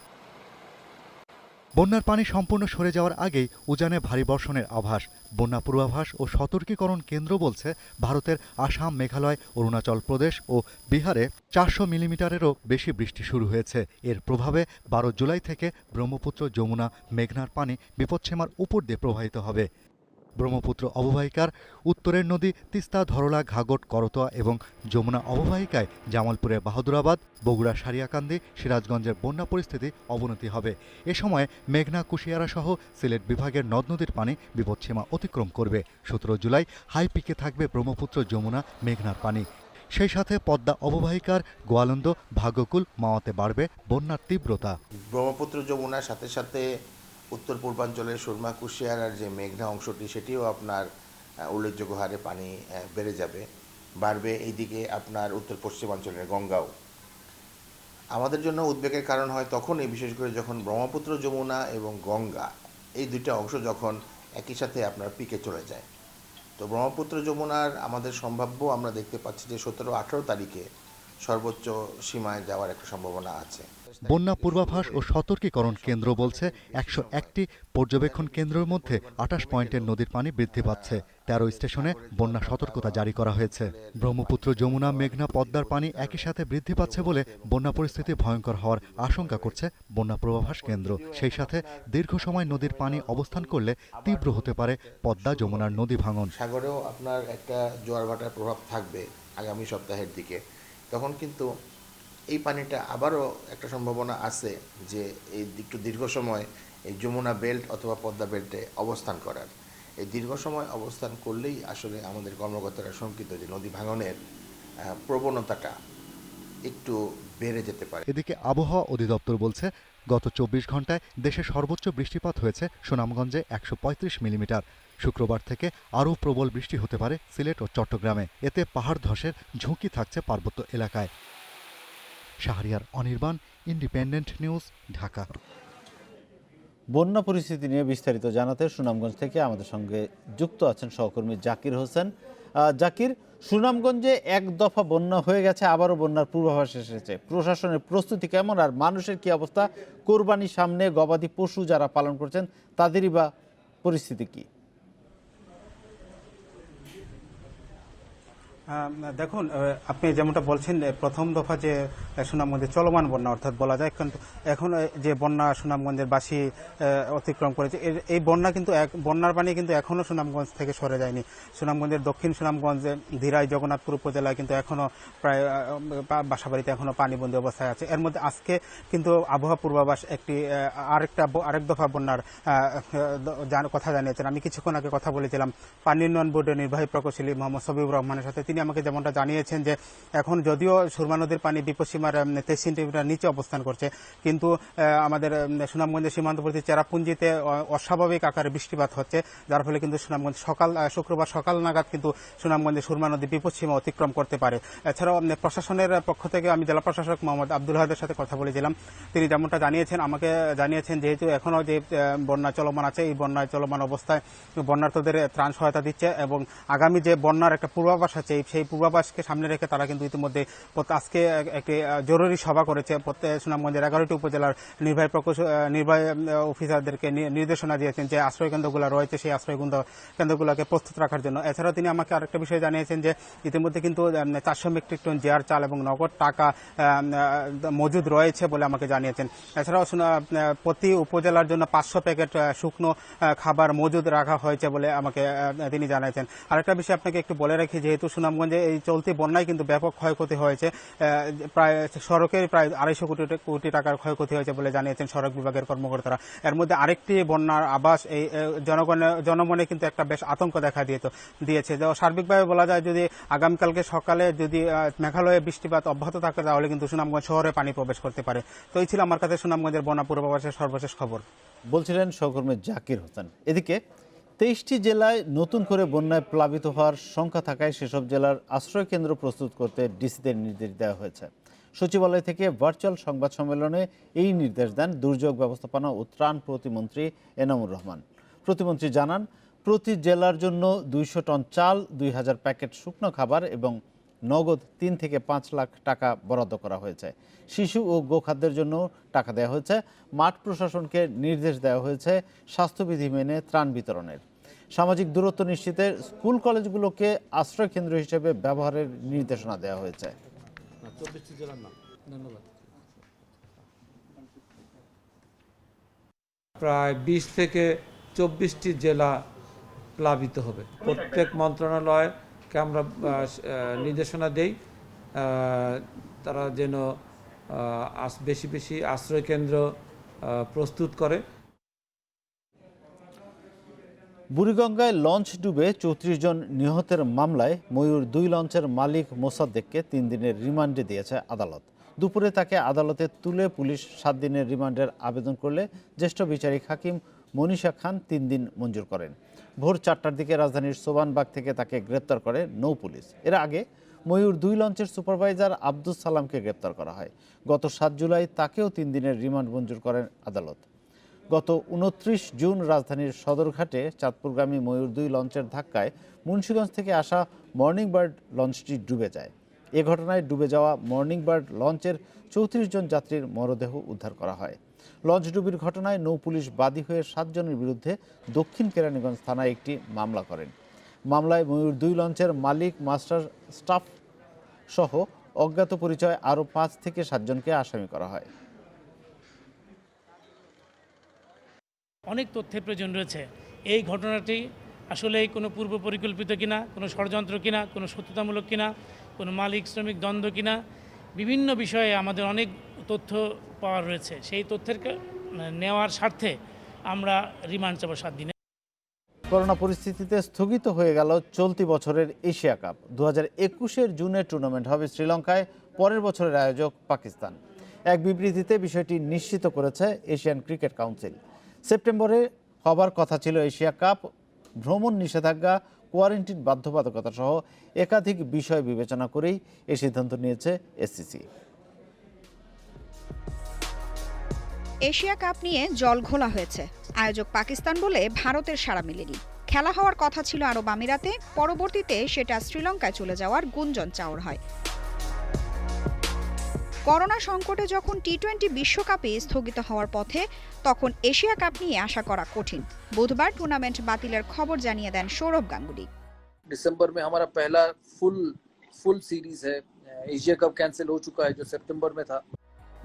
বন্যার পানি সম্পূর্ণ সরে যাওয়ার আগেই উজানে ভারী বর্ষণের আভাস। বন্যা পূর্বাভাস ও সতর্কীকরণ কেন্দ্র বলছে, ভারতের আসাম, মেঘালয়, অরুণাচল প্রদেশ ও বিহারে 400 মিলিমিটারেরও বেশি বৃষ্টি শুরু হয়েছে। এর প্রভাবে 12 জুলাই থেকে ব্রহ্মপুত্র, যমুনা, মেঘনার পানি বিপদসীমার উপর দিয়ে প্রবাহিত হবে। ব্রহ্মপুত্র অববাহিকার উত্তরের নদী তিস্তা, ধরলা, ঘাঘট, করতোয়া এবং যমুনা অববাহিকায় জামালপুরের বাহাদুরাবাদ, বগুড়া, সারিয়াকান্দি, সিরাজগঞ্জের বন্যা পরিস্থিতি অবনতি হবে। এ সময় মেঘনা, কুশিয়ারা সহ সিলেট বিভাগের নদ নদীর পানি বিপদসীমা অতিক্রম করবে। 17 জুলাই হাই পিকে থাকবে ব্রহ্মপুত্র, যমুনা, মেঘনার পানি। সেই সাথে পদ্মা অববাহিকার গোয়ালন্দ, ভাগ্যকুল, মাওয়াতে বাড়বে বন্যার তীব্রতা। ব্রহ্মপুত্র, যমুনার সাথে সাথে উত্তর পূর্বাঞ্চলের সুরমা, কুশিয়ারার যে মেঘনা অংশটি, সেটিও আপনার উল্লেখযোগ্য হারে পানি বেড়ে যাবে, বাড়বে। এইদিকে আপনার উত্তর পশ্চিমাঞ্চলের গঙ্গাও আমাদের জন্য উদ্বেগের কারণ হয় তখনই, বিশেষ করে যখন ব্রহ্মপুত্র, যমুনা এবং গঙ্গা এই দুইটা অংশ যখন একই সাথে আপনার পিকে চলে যায়। তো ব্রহ্মপুত্র, যমুনার আমাদের সম্ভাব্য আমরা দেখতে পাচ্ছি যে 17-18 তারিখে সর্বোচ্চ সীমায় যাওয়ার একটা সম্ভাবনা আছে। বন্যা পূর্বাভাস ও সতর্কীকরণ কেন্দ্র বলছে, 101টি পর্যবেক্ষণ কেন্দ্রের মধ্যে 28 পয়েন্টের নদীর পানি বৃদ্ধি পাচ্ছে। 13 স্টেশনে বন্যা সতর্কতা জারি করা হয়েছে। ব্রহ্মপুত্র, যমুনা, মেঘনা, পদ্মার পানি একই সাথে বৃদ্ধি পাচ্ছে বলে বন্যা পরিস্থিতি ভয়ঙ্কর হওয়ার আশঙ্কা করছে বন্যা পূর্বাভাস কেন্দ্র। সেই সাথে দীর্ঘ সময় নদীর পানি অবস্থান করলে তীব্র হতে পারে পদ্মা, যমুনার নদী ভাঙন। সাগরেও আপনার একটা জোয়ার ভাটার প্রভাব থাকবে আগামী সপ্তাহের দিকে। তখন কিন্তু এই পানিটা আবারও একটা সম্ভাবনা আছে যে এই একটু দীর্ঘ সময় এই যমুনা বেল্ট অথবা পদ্মা বেল্টে অবস্থান করার। এই দীর্ঘ সময় অবস্থান করলেই আসলে আমাদের কর্মকর্তারা শঙ্কিত যে নদী ভাঙনের প্রবণতাটা একটু বেড়ে যেতে পারে। এদিকে আবহাওয়া অধিদপ্তর বলছে, গত 24 ঘন্টায় দেশে সর্বোচ্চ বৃষ্টিপাত হয়েছে সুনামগঞ্জে 135 মিলিমিটার। শুক্রবার থেকে আরও প্রবল বৃষ্টি হতে পারে সিলেট ও চট্টগ্রামে। এতে পাহাড় ধসের ঝুঁকি থাকছে পার্বত্য এলাকায়। Shahriar Anirban, independent News, Dhaka. বন্যা পরিস্থিতি নিয়ে বিস্তারিত জানাতে সুনামগঞ্জ থেকে আমাদের সঙ্গে যুক্ত আছেন সহকর্মী জাকির হোসেন। জাকির, সুনামগঞ্জে এক দফা বন্যা হয়ে গেছে, আবারও বন্যার পূর্বাভাস এসেছে। প্রশাসনের প্রস্তুতি কেমন, আর মানুষের কি অবস্থা? কোরবানির সামনে গবাদি পশু যারা পালন করছেন তাদেরই বা পরিস্থিতি কি? দেখুন, আপনি যেমনটা বলছেন, প্রথম দফা যে সুনামগঞ্জে চলমান বন্যা অর্থাৎ বলা যায়, কিন্তু এখন যে বন্যা সুনামগঞ্জের বাসী অতিক্রম করেছে, এই বন্যা কিন্তু বন্যার পানি কিন্তু এখনও সুনামগঞ্জ থেকে সরে যায়নি। সুনামগঞ্জের দক্ষিণ সুনামগঞ্জে ধীরাই, জগন্নাথপুর উপজেলায় কিন্তু এখনও প্রায় বাসাবাড়িতে এখনও পানিবন্দী অবস্থায় আছে। এর মধ্যে আজকে কিন্তু আবহাওয়া পূর্বাভাস আরেক দফা বন্যার কথা জানিয়েছেন। আমি কিছুক্ষণ আগে কথা বলেছিলাম পানি উন্নয়ন বোর্ডের নির্বাহী প্রকৌশলী মোহাম্মদ সবিউর রহমানের সাথে। তিনি আমাকে যেমনটা জানিয়েছেন যে এখন যদিও সুরমা নদীর পানি বিপদসীমার 23 সেন্টিমিটার নিচে অবস্থান করছে, কিন্তু আমাদের সুনামগঞ্জের সীমান্তবর্তী চেরাপুঞ্জিতে অস্বাভাবিক আকারে বৃষ্টিপাত হচ্ছে, যার ফলে কিন্তু সুনামগঞ্জ শুক্রবার সকাল নাগাদ কিন্তু সুনামগঞ্জে সুরমা নদী বিপদসীমা অতিক্রম করতে পারে। এছাড়াও প্রশাসনের পক্ষ থেকে আমি জেলা প্রশাসক মোহাম্মদ আব্দুল হাদের সাথে কথা বলেছিলাম। তিনি যেমনটা আমাকে জানিয়েছেন যেহেতু এখনো যে বন্যা চলমান আছে, এই বন্যায় চলমান অবস্থায় বন্যার্তদের ত্রাণ সহায়তা দিচ্ছে এবং আগামী যে বন্যার একটা পূর্বাভাস আছে সেই পূর্বাভাসকে সামনে রেখে তারা কিন্তু ইতিমধ্যে আজকে একটি জরুরি সভা করেছে। সুনামগঞ্জের 11টি উপজেলার নির্বাহী অফিসারদেরকে নির্দেশনা দিয়েছেন যে আশ্রয়কেন্দ্রগুলো রয়েছে সেই আশ্রয়কেন্দ্রগুলোকে প্রস্তুত রাখার জন্য। এছাড়াও তিনি আমাকে আরেকটা বিষয় জানিয়েছেন যে ইতিমধ্যে কিন্তু 400 মেট্রিক টন জিয়ার চাল এবং নগদ টাকা মজুদ রয়েছে বলে আমাকে জানিয়েছেন। এছাড়াও প্রতি উপজেলার জন্য 500 প্যাকেট শুকনো খাবার মজুদ রাখা হয়েছে বলে আমাকে তিনি জানিয়েছেন। আরেকটা বিষয় আপনাকে একটু বলে রাখি, যেহেতু সুনামগঞ্জে এই চলতি বন্যায় কিন্তু ব্যাপক ক্ষয়ক্ষতি হয়েছে, প্রায় সড়কের প্রায় 250 কোটি টাকার ক্ষয়ক্ষতি হয়েছে বলে জানিয়েছেন সড়ক বিভাগের কর্মকর্তারা। এর মধ্যে আরেকটি বন্যার আবাস এই জনমনে কিন্তু একটা বেশ আতঙ্ক দেখা দিয়েছে। সার্বিকভাবে বলা যায় যদি আগামীকালকে সকালে যদি মেঘালয়ে বৃষ্টিপাত অব্যাহত থাকে তাহলে কিন্তু সুনামগঞ্জ শহরে পানি প্রবেশ করতে পারে। তো এই ছিল আমার কাছে সুনামগঞ্জের বন্যা পূর্বাভাসের সর্বশেষ খবর। বলছিলেন সহকর্মী জাকির হোসেন। এদিকে 23টি জেলায় নতুন করে বন্যায় প্লাবিত হওয়ার সংখ্যা থাকায় সেসব জেলার আশ্রয় কেন্দ্র প্রস্তুত করতে ডিসিদের নির্দেশ দেওয়া হয়েছে। সচিবালয় থেকে ভার্চুয়াল সংবাদ সম্মেলনে এই নির্দেশ দেন দুর্যোগ ব্যবস্থাপনা ও ত্রাণ প্রতিমন্ত্রী এনামুর রহমান। প্রতিমন্ত্রী জানান, প্রতি জেলার জন্য 200 টন চাল, 2000 প্যাকেট শুকনো খাবার এবং নগদ 3 থেকে 5 লাখ টাকা বরাদ্দ করা হয়েছে। শিশু ও গোখাদ্যের জন্য টাকা দেওয়া হয়েছে। মাঠ প্রশাসনকে নির্দেশ দেওয়া হয়েছে স্বাস্থ্যবিধি মেনে ত্রাণ বিতরণের। সামাজিক দূরত্ব নিশ্চিতে স্কুল কলেজগুলোকে আশ্রয় কেন্দ্র হিসেবে ব্যবহারের নির্দেশনা দেওয়া হয়েছে। প্রায় 20 থেকে 24টি জেলা প্লাবিত হবে। প্রত্যেক মন্ত্রণালয়কে আমরা নির্দেশনা দেই তারা যেন বেশি বেশি আশ্রয় কেন্দ্র প্রস্তুত করে। বুড়িগঙ্গায় লঞ্চ ডুবে 34 জন নিহতের মামলায় ময়ূর 2 লঞ্চের মালিক মোসাদ্দেককে 3 দিনের রিমান্ডে দিয়েছে আদালত। দুপুরে তাকে আদালতে তুলে পুলিশ 7 দিনের রিমান্ডের আবেদন করলে জ্যেষ্ঠ বিচারিক হাকিম মনীষা খান 3 দিন মঞ্জুর করেন। ভোর 4টার দিকে রাজধানীর সোবানবাগ থেকে তাকে গ্রেপ্তার করে নৌ পুলিশ। এর আগে ময়ূর 2 লঞ্চের সুপারভাইজার আব্দুস সালামকে গ্রেপ্তার করা হয়। গত 7 জুলাই তাকেও 3 দিনের রিমান্ড মঞ্জুর করেন আদালত। গত 29 জুন রাজধানীর সদরঘাটে চাঁদপুরগামী ময়ূর 2 লঞ্চের ধাক্কায় মুন্সিগঞ্জ থেকে আসা মর্নিং বার্ড লঞ্চটি ডুবে যায়। এ ঘটনায় ডুবে যাওয়া মর্নিং বার্ড লঞ্চের 34 জন যাত্রীর মরদেহ উদ্ধার করা হয়। লঞ্চ ডুবির ঘটনায় নৌ পুলিশ বাদী হয়ে 7 জনের বিরুদ্ধে দক্ষিণ কেরানীগঞ্জ থানায় একটি মামলা করেন। মামলায় ময়ূর 2 লঞ্চের মালিক, মাস্টার, স্টাফ সহ অজ্ঞাত পরিচয় আরও 5 থেকে 7 জনকে আসামি করা হয়। অনেক তথ্যের প্রয়োজন রয়েছে। এই ঘটনাটি আসলে কোনো পূর্ব পরিকল্পিত কিনা, কোনো ষড়যন্ত্র কিনা, কোনো সত্যতামূলক কিনা, কোনো মালিক শ্রমিক দ্বন্দ্ব কিনা, বিভিন্ন বিষয়ে আমাদের অনেক তথ্য পাওয়া রয়েছে। সেই তথ্যের নেওয়ার স্বার্থে আমরা রিমান্ড চাবো 7 দিনে। করোনা পরিস্থিতিতে স্থগিত হয়ে গেল চলতি বছরের এশিয়া কাপ। 2021-এর জুনে টুর্নামেন্ট হবে শ্রীলঙ্কায়, পরের বছরের আয়োজক পাকিস্তান। এক বিবৃতিতে বিষয়টি নিশ্চিত করেছে এশিয়ান ক্রিকেট কাউন্সিল। সেপ্টেম্বরে হবার কথা ছিল এশিয়া কাপ। ভ্রমণ নিষেধাজ্ঞা, কোয়ারেন্টিন বাধ্যবাধকতা সহ একাধিক বিষয় বিবেচনা করেই এই সিদ্ধান্ত নিয়েছে এসসিসি। এশিয়া কাপ নিয়ে জল ঘোলা হয়েছে। আয়োজক পাকিস্তান বলে ভারতের সাড়া মেলেনি। খেলা হওয়ার কথা ছিল আরব আমিরাতে, পরবর্তীতে সেটা শ্রীলঙ্কায় চলে যাওয়ার গুঞ্জন চাউর হয়। করোনা সংকটে যখন টি-20 বিশ্বকাপে স্থগিত হওয়ার পথে, তখন এশিয়া কাপ নিয়ে আশা করা কঠিন। বুধবার টুর্নামেন্ট বাতিলের খবর জানিয়ে দেন সৌরভ গাঙ্গুলি। दिसंबर में हमारा पहला फुल सीरीज है। एशिया कप कैंसिल हो चुका है जो सितंबर में था।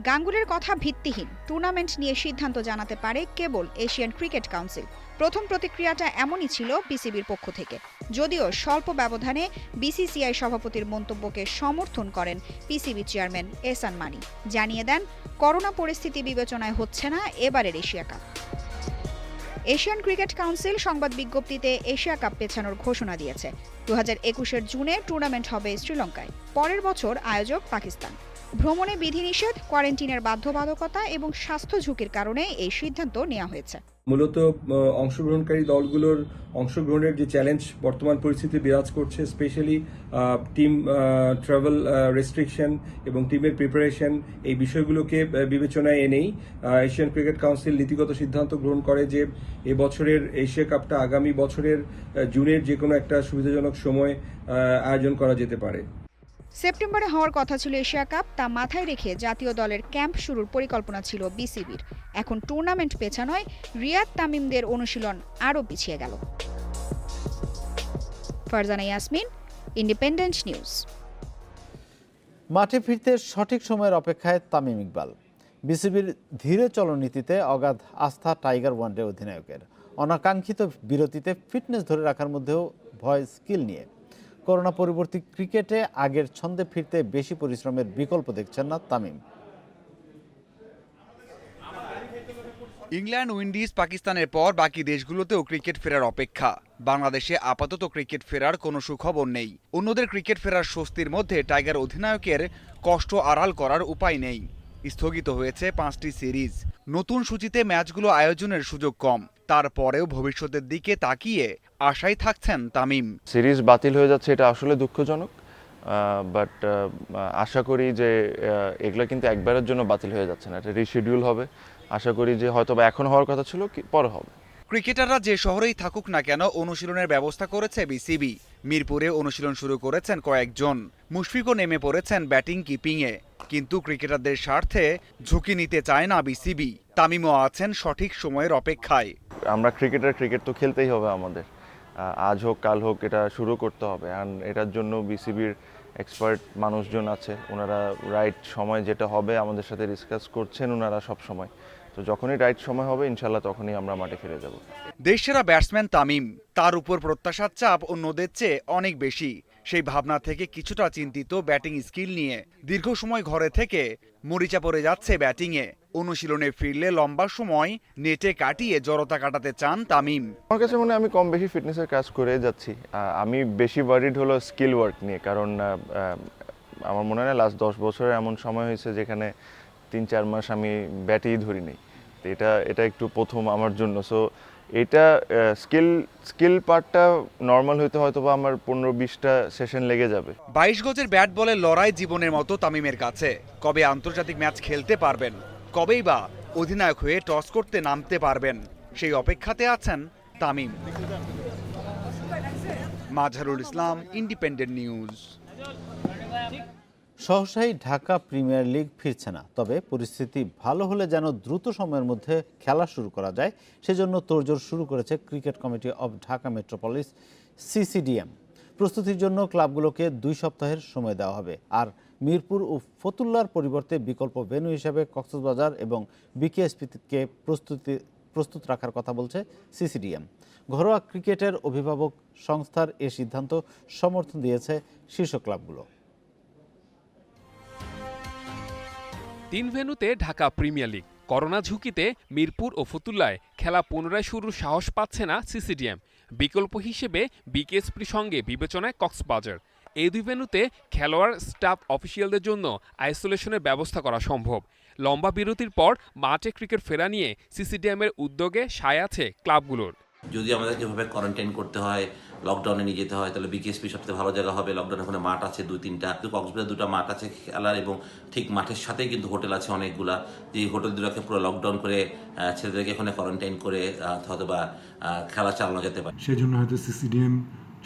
গাঙ্গুলির কথা ভিত্তিহীন। টুর্নামেন্ট নিয়ে সিদ্ধান্ত জানাতে পারে কেবল এশিয়ান ক্রিকেট কাউন্সিল। প্রথম প্রতিক্রিয়াটা এমনই ছিল বিসিবির পক্ষ থেকে, যদিও স্বল্প ব্যবধানে বিসিসিআই সভাপতির মন্তব্যকে সমর্থন করেন পিসিবি চেয়ারম্যান এহসান মানি। জানিয়ে দেন করোনা পরিস্থিতি বিবেচনায় হচ্ছে না এবারের Asia cup. Asian cricket council সংবাদ বিজ্ঞপ্তিতে এশিয়া কাপ পেছানোর ঘোষণা দিয়েছে। 2021-এর জুনে টুর্নামেন্ট হবে শ্রীলঙ্কায়, পরের বছর আয়োজক পাকিস্তান। ভ্রমণে বিধিনিষেধ, কোয়ারেন্টিনের বাধ্যবাধকতা এবং স্বাস্থ্য ঝুঁকির কারণে এই সিদ্ধান্ত নেওয়া হয়েছে। মূলত অংশগ্রহণকারী দলগুলোর অংশগ্রহণের যে চ্যালেঞ্জ বর্তমান পরিস্থিতি বিরাজ করছে, স্পেশালি টিম ট্রাভেল রেস্ট্রিকশন এবং টিমের প্রিপারেশন, এই বিষয়গুলোকে বিবেচনায় এনেই এশিয়ান ক্রিকেট কাউন্সিল নীতিগত সিদ্ধান্ত গ্রহণ করে যে এবছরের এশিয়া কাপটা আগামী বছরের জুনের যে কোনো একটা সুবিধাজনক সময় আয়োজন করা যেতে পারে। সেপ্টেম্বরে হওয়ার কথা ছিল এশিয়া কাপ, তা মাথায় রেখে জাতীয় দলের ক্যাম্প শুরুর পরিকল্পনা ছিল বিসিবির। এখন টুর্নামেন্ট পেছানোয় রিয়াদ তামিমদের অনুশীলন আরও পিছিয়ে গেল। Farzana Yasmin, independent news. মাঠে ফিরতে সঠিক সময়ের অপেক্ষায় তামিম ইকবাল। বিসিবির ধীরে চলনীতিতে অগাধ আস্থা টাইগার ওয়ানডে অধিনায়কের। অনাকাঙ্ক্ষিত বিরতিতে ফিটনেস ধরে রাখার মধ্যেও ভয় স্কিল নিয়ে। করোনা পরবর্তী ক্রিকেটে আগের ছন্দে ফিরতে বেশি পরিশ্রমের বিকল্প দেখছেন না তামিম। ইংল্যান্ড, উইন্ডিজ, পাকিস্তানের পর বাকি দেশগুলোতেও ক্রিকেট ফেরার অপেক্ষা। বাংলাদেশে আপাতত ক্রিকেট ফেরার কোনো সুখবর নেই। অন্যদের ক্রিকেট ফেরার স্বস্তির মধ্যে টাইগার অধিনায়কের কষ্ট আড়াল করার উপায় নেই। স্থগিত হয়েছে 5টি সিরিজ। নতুন সূচিতে ম্যাচগুলো আয়োজনের সুযোগ কম। তারপরেও ভবিষ্যতের দিকে তাকিয়ে আশায় থাকছেন তামিম। সিরিজ বাতিল হয়ে যাচ্ছে, এটা আসলে দুঃখজনক, বাট আশা করি যে এগুলো কিন্তু একবারের জন্য বাতিল হয়ে যাচ্ছে না, এটা রিশিডিউল হবে। আশা করি যে হয়তো এখন হওয়ার কথা ছিল পরে হবে। ক্রিকেটাররা যে শহরেই থাকুক না কেন অনুশীলনের ব্যবস্থা করেছে বিসিবি। মিরপুরে অনুশীলন শুরু করেছেন কয়েকজন। মুশফিকও নেমে পড়েছেন ব্যাটিং কিপিংয়ে। কিন্তু ক্রিকেটারদের স্বার্থে ঝুঁকি নিতে চায় না বিসিবি। তামিমও আছেন সঠিক সময়ের অপেক্ষায়। আমরা ক্রিকেট তো খেলতেই হবে আমাদের, আজ হোক কাল হোক এটা শুরু করতে হবে। আর এটার জন্য বিসিবির এক্সপার্ট মানুষজন আছে, ওনারা রাইট সময় যেটা হবে আমাদের সাথে ডিসকাস করছেন ওনারা সব সময়। তো যখনই রাইট সময় হবে ইনশাল্লাহ তখনই আমরা মাঠে ফিরে যাব। দেশসেরা ব্যাটসম্যান তামিম, তার উপর প্রত্যাশার চাপ অন্যদের চেয়ে অনেক বেশি। সেই ভাবনা থেকে কিছুটা চিন্তিত ব্যাটিং স্কিল নিয়ে। দীর্ঘ সময় ঘরে থেকে মরিচা পড়ে যাচ্ছে ব্যাটিংয়ে। অনুশীলনে ফিরলে লম্বা সময় নেটে কাটিয়ে জড়তা কাটাতে চান তামিম। আমার কাছে মনে হয় আমি কম বেশি ফিটনেসের কাজ করে যাচ্ছি। আমি বেশি ওয়ারিড হলো স্কিল ওয়ার্ক নিয়ে, কারণ আমার মনে হয় না লাস্ট 10 বছরে এমন সময় হয়েছে যেখানে 3-4 মাস আমি ব্যাটেই ধরি নেই। তো এটা একটু প্রথম আমার জন্য। সো এটা স্কিল পার্টটা নর্মাল হইতে হয়তো বা আমার 15-20টা সেশন লেগে যাবে। 22 গজের ব্যাট বলে লড়াই জীবনের মতো তামিমের কাছে। কবে আন্তর্জাতিক ম্যাচ খেলতে পারবেন, কবেই বা অধিনায়ক হয়ে টস করতে নামতে পারবেন, সেই অপেক্ষাতে আছেন তামিম। Mazharul Islam, Independent News. সহসাই ঢাকা প্রিমিয়ার লিগ ফিরছে না, তবে পরিস্থিতি ভালো হলে যেন দ্রুত সময়ের মধ্যে খেলা শুরু করা যায় সেজন্য তোড়জোড় শুরু করেছে cricket committee of Dhaka metropolis CCDM. প্রস্তুতির জন্য ক্লাবগুলোকে 2 সপ্তাহের সময় দেওয়া হবে। আর মিরপুর ও ফতুল্লার পরিবর্তে বিকল্প ভেন্যু হিসেবে কক্সবাজার এবং বিকেএসপিকে প্রস্তুত রাখার কথা বলছে সিসিডিএম। ঘরোয়া ক্রিকেটের অভিভাবক সংস্থার এ সিদ্ধান্ত সমর্থন দিয়েছে শীর্ষ ক্লাবগুলো। 3 ভেন্যুতে ঢাকা প্রিমিয়ার লিগ। করোনা ঝুঁকিতে মিরপুর ও ফতুল্লায় খেলা পুনরায় শুরুর সাহস পাচ্ছে না সিসিডিএম। বিকল্প হিসেবে বিকেএসপির সঙ্গে বিবেচনায় কক্সবাজার। এই 2 ভেন্যুতে খেলোয়াড়, স্টাফ, অফিসিয়ালদের জন্য আইসোলেশনের ব্যবস্থা করা সম্ভব। লম্বা বিরতির পর মাঠে ক্রিকেট ফেরা নিয়ে সিসিডিএমের উদ্যোগে সায় আছে ক্লাবগুলোর। যদি আমাদেরকে এভাবে কোয়ারেন্টাইন করতে হয়, লকডাউনে নিয়ে যেতে হয়, তাহলে বিকেএসপি সবথেকে ভালো জায়গা হবে। লকডাউনে ওখানে মাঠ আছে 2-3টা, কক্সবাজার 2টা মাঠ আছে খেলার, এবং ঠিক মাঠের সাথেই কিন্তু হোটেল আছে অনেকগুলা। যে হোটেল দুটাকে পুরো লকডাউন করে ছেলেদেরকে এখানে কোয়ারেন্টাইন করে হয়তো বা খেলা চালানো যেতে পারে। সেই জন্য হয়তো সিসিডিএম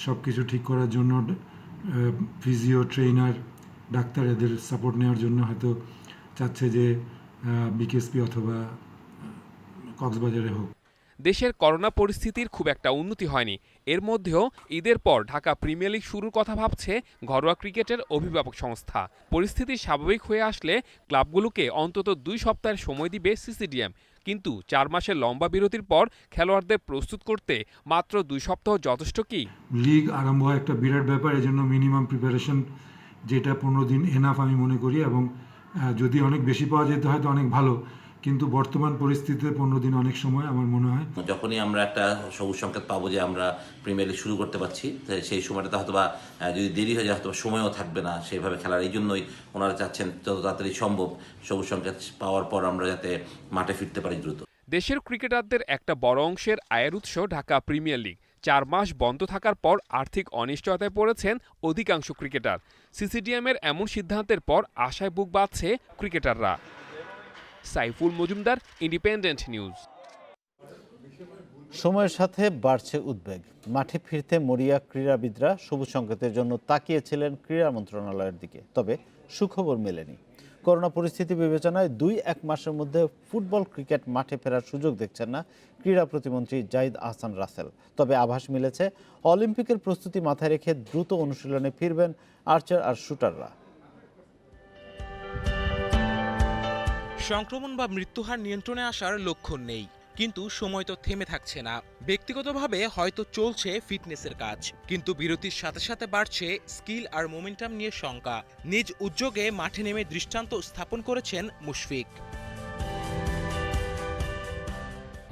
সব কিছু ঠিক করার জন্য ফিজিও, ট্রেনার, ডাক্তার এদের সাপোর্ট নেওয়ার জন্য হয়তো চাচ্ছে যে বিকেএসপি অথবা কক্সবাজারে হোক। দেশের করোনা পরিস্থিতির খুব একটা উন্নতি হয়নি। এর মধ্যেও ঈদের পর ঢাকা প্রিমিয়ার লিগ শুরুর কথা ভাবছে ঘরোয়া ক্রিকেটের অভিভাবক সংস্থা। পরিস্থিতি স্বাভাবিক হয়ে আসলে ক্লাবগুলোকে অন্তত 2 সপ্তাহের সময় দিবে সিসিডিএম। কিন্তু 4 মাসের লম্বা বিরতির পর খেলোয়াড়দের প্রস্তুত করতে মাত্র 2 সপ্তাহ যথেষ্ট কি? লিগ আরম্ভ হয় একটা বিরাট ব্যাপার, এজন্য মিনিমাম প্রিপারেশন যেটা 15 দিন এনাফ আমি মনে করি, এবং যদি অনেক বেশি পাওয়া যেত হয়তো অনেক ভালো, কিন্তু বর্তমান পরিস্থিতিতে 15 দিন অনেক সময় আমার মনে হয়। যখনই আমরা একটা সবুজ সংকেত পাবো যে আমরা প্রিমিয়ার লিগ শুরু করতে পারছি, সেই সময়টাতে হয়তোবা যদি দেরি হয়ে যায় হয়তো সময়ও থাকবে না সেভাবে খেলার। এই জন্যই ওনারা চাচ্ছেন যত তাড়াতাড়ি সম্ভব সবুজ সংকেত পাওয়ার পর আমরা যাতে মাঠে ফিরতে পারি দ্রুত। দেশের ক্রিকেটারদের একটা বড় অংশের আয়ের উৎস ঢাকা প্রিমিয়ার লিগ। 4 মাস বন্ধ থাকার পর আর্থিক অনিশ্চয়তায় পড়েছেন অধিকাংশ ক্রিকেটার। সিসিডিএমের এমন সিদ্ধান্তের পর আশায় বুক বাঁধছে ক্রিকেটাররা। Saiful Majumdar, independent news. সময়ের সাথে বাড়ছে উদ্বেগ। মাঠে ফিরতে মরিয়া ক্রীড়াবিদরা সবুজ সংকেতের জন্য তাকিয়েছিলেন ক্রীড়া মন্ত্রণালয়ের দিকে, তবে সুখবর মেলেনি। করোনা পরিস্থিতি বিবেচনায় 2-1 মাসের মধ্যে ফুটবল ক্রিকেট মাঠে ফেরার সুযোগ দেখছেন না ক্রীড়া প্রতিমন্ত্রী জাহিদ আহসান রাসেল। তবে আভাস মিলেছে অলিম্পিকের প্রস্তুতি মাথায় রেখে দ্রুত অনুশীলনে ফিরবেন আর্চার আর শুটাররা। সংক্রমণ বা মৃত্যুহার নিয়ন্ত্রণে আসার লক্ষণ নেই, কিন্তু সময় তো থেমে থাকছে না। ব্যক্তিগতভাবে হয়তো চলছে ফিটনেসের কাজ, কিন্তু বিরতির সাথে সাথে বাড়ছে স্কিল আর মোমেন্টাম নিয়ে শঙ্কা। নিজ উদ্যোগে মাঠে নেমে দৃষ্টান্ত স্থাপন করেছেন মুশফিক।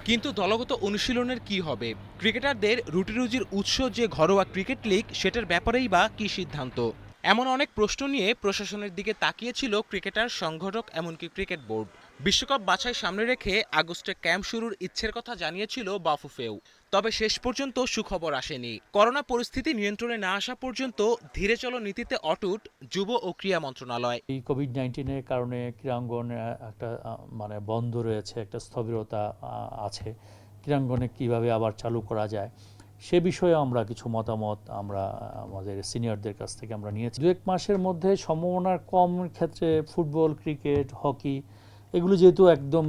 কিন্তু দলগত অনুশীলনের কি হবে? ক্রিকেটারদের রুটিরুজির উৎস যে ঘরোয়া ক্রিকেট লিগ, সেটার ব্যাপারেই বা কি সিদ্ধান্ত? এমন অনেক প্রশ্ন নিয়ে প্রশাসনের দিকে তাকিয়েছিল ক্রিকেটার সংগঠক, এমনকি ক্রিকেট বোর্ড। বিশ্বকাপ বাছাই সামনে রেখে আগস্টে ক্যাম্প শুরুর ইচ্ছের কথা জানিয়েছিল বাফুফেও। তবে শেষ পর্যন্ত সুখবর আসেনি। করোনা পরিস্থিতি নিয়ন্ত্রণে না আসা পর্যন্ত ধীরে চলো নীতিতে অটুট যুব ও ক্রীড়া মন্ত্রণালয়। এই কোভিড-19-এর কারণে ক্রীড়াঙ্গন একটা বন্ধ রয়েছে, একটা স্থবিরতা আছে। ক্রীড়াঙ্গনে কিভাবে আবার চালু করা যায় সে বিষয়ে আমরা কিছু মতামত আমরা আমাদের সিনিয়রদের কাছ থেকে আমরা নিয়েছি। 2-1 মাসের মধ্যে সম্ভাবনার কম ক্ষেত্রে ফুটবল, ক্রিকেট, হকি এগুলো যেহেতু একদম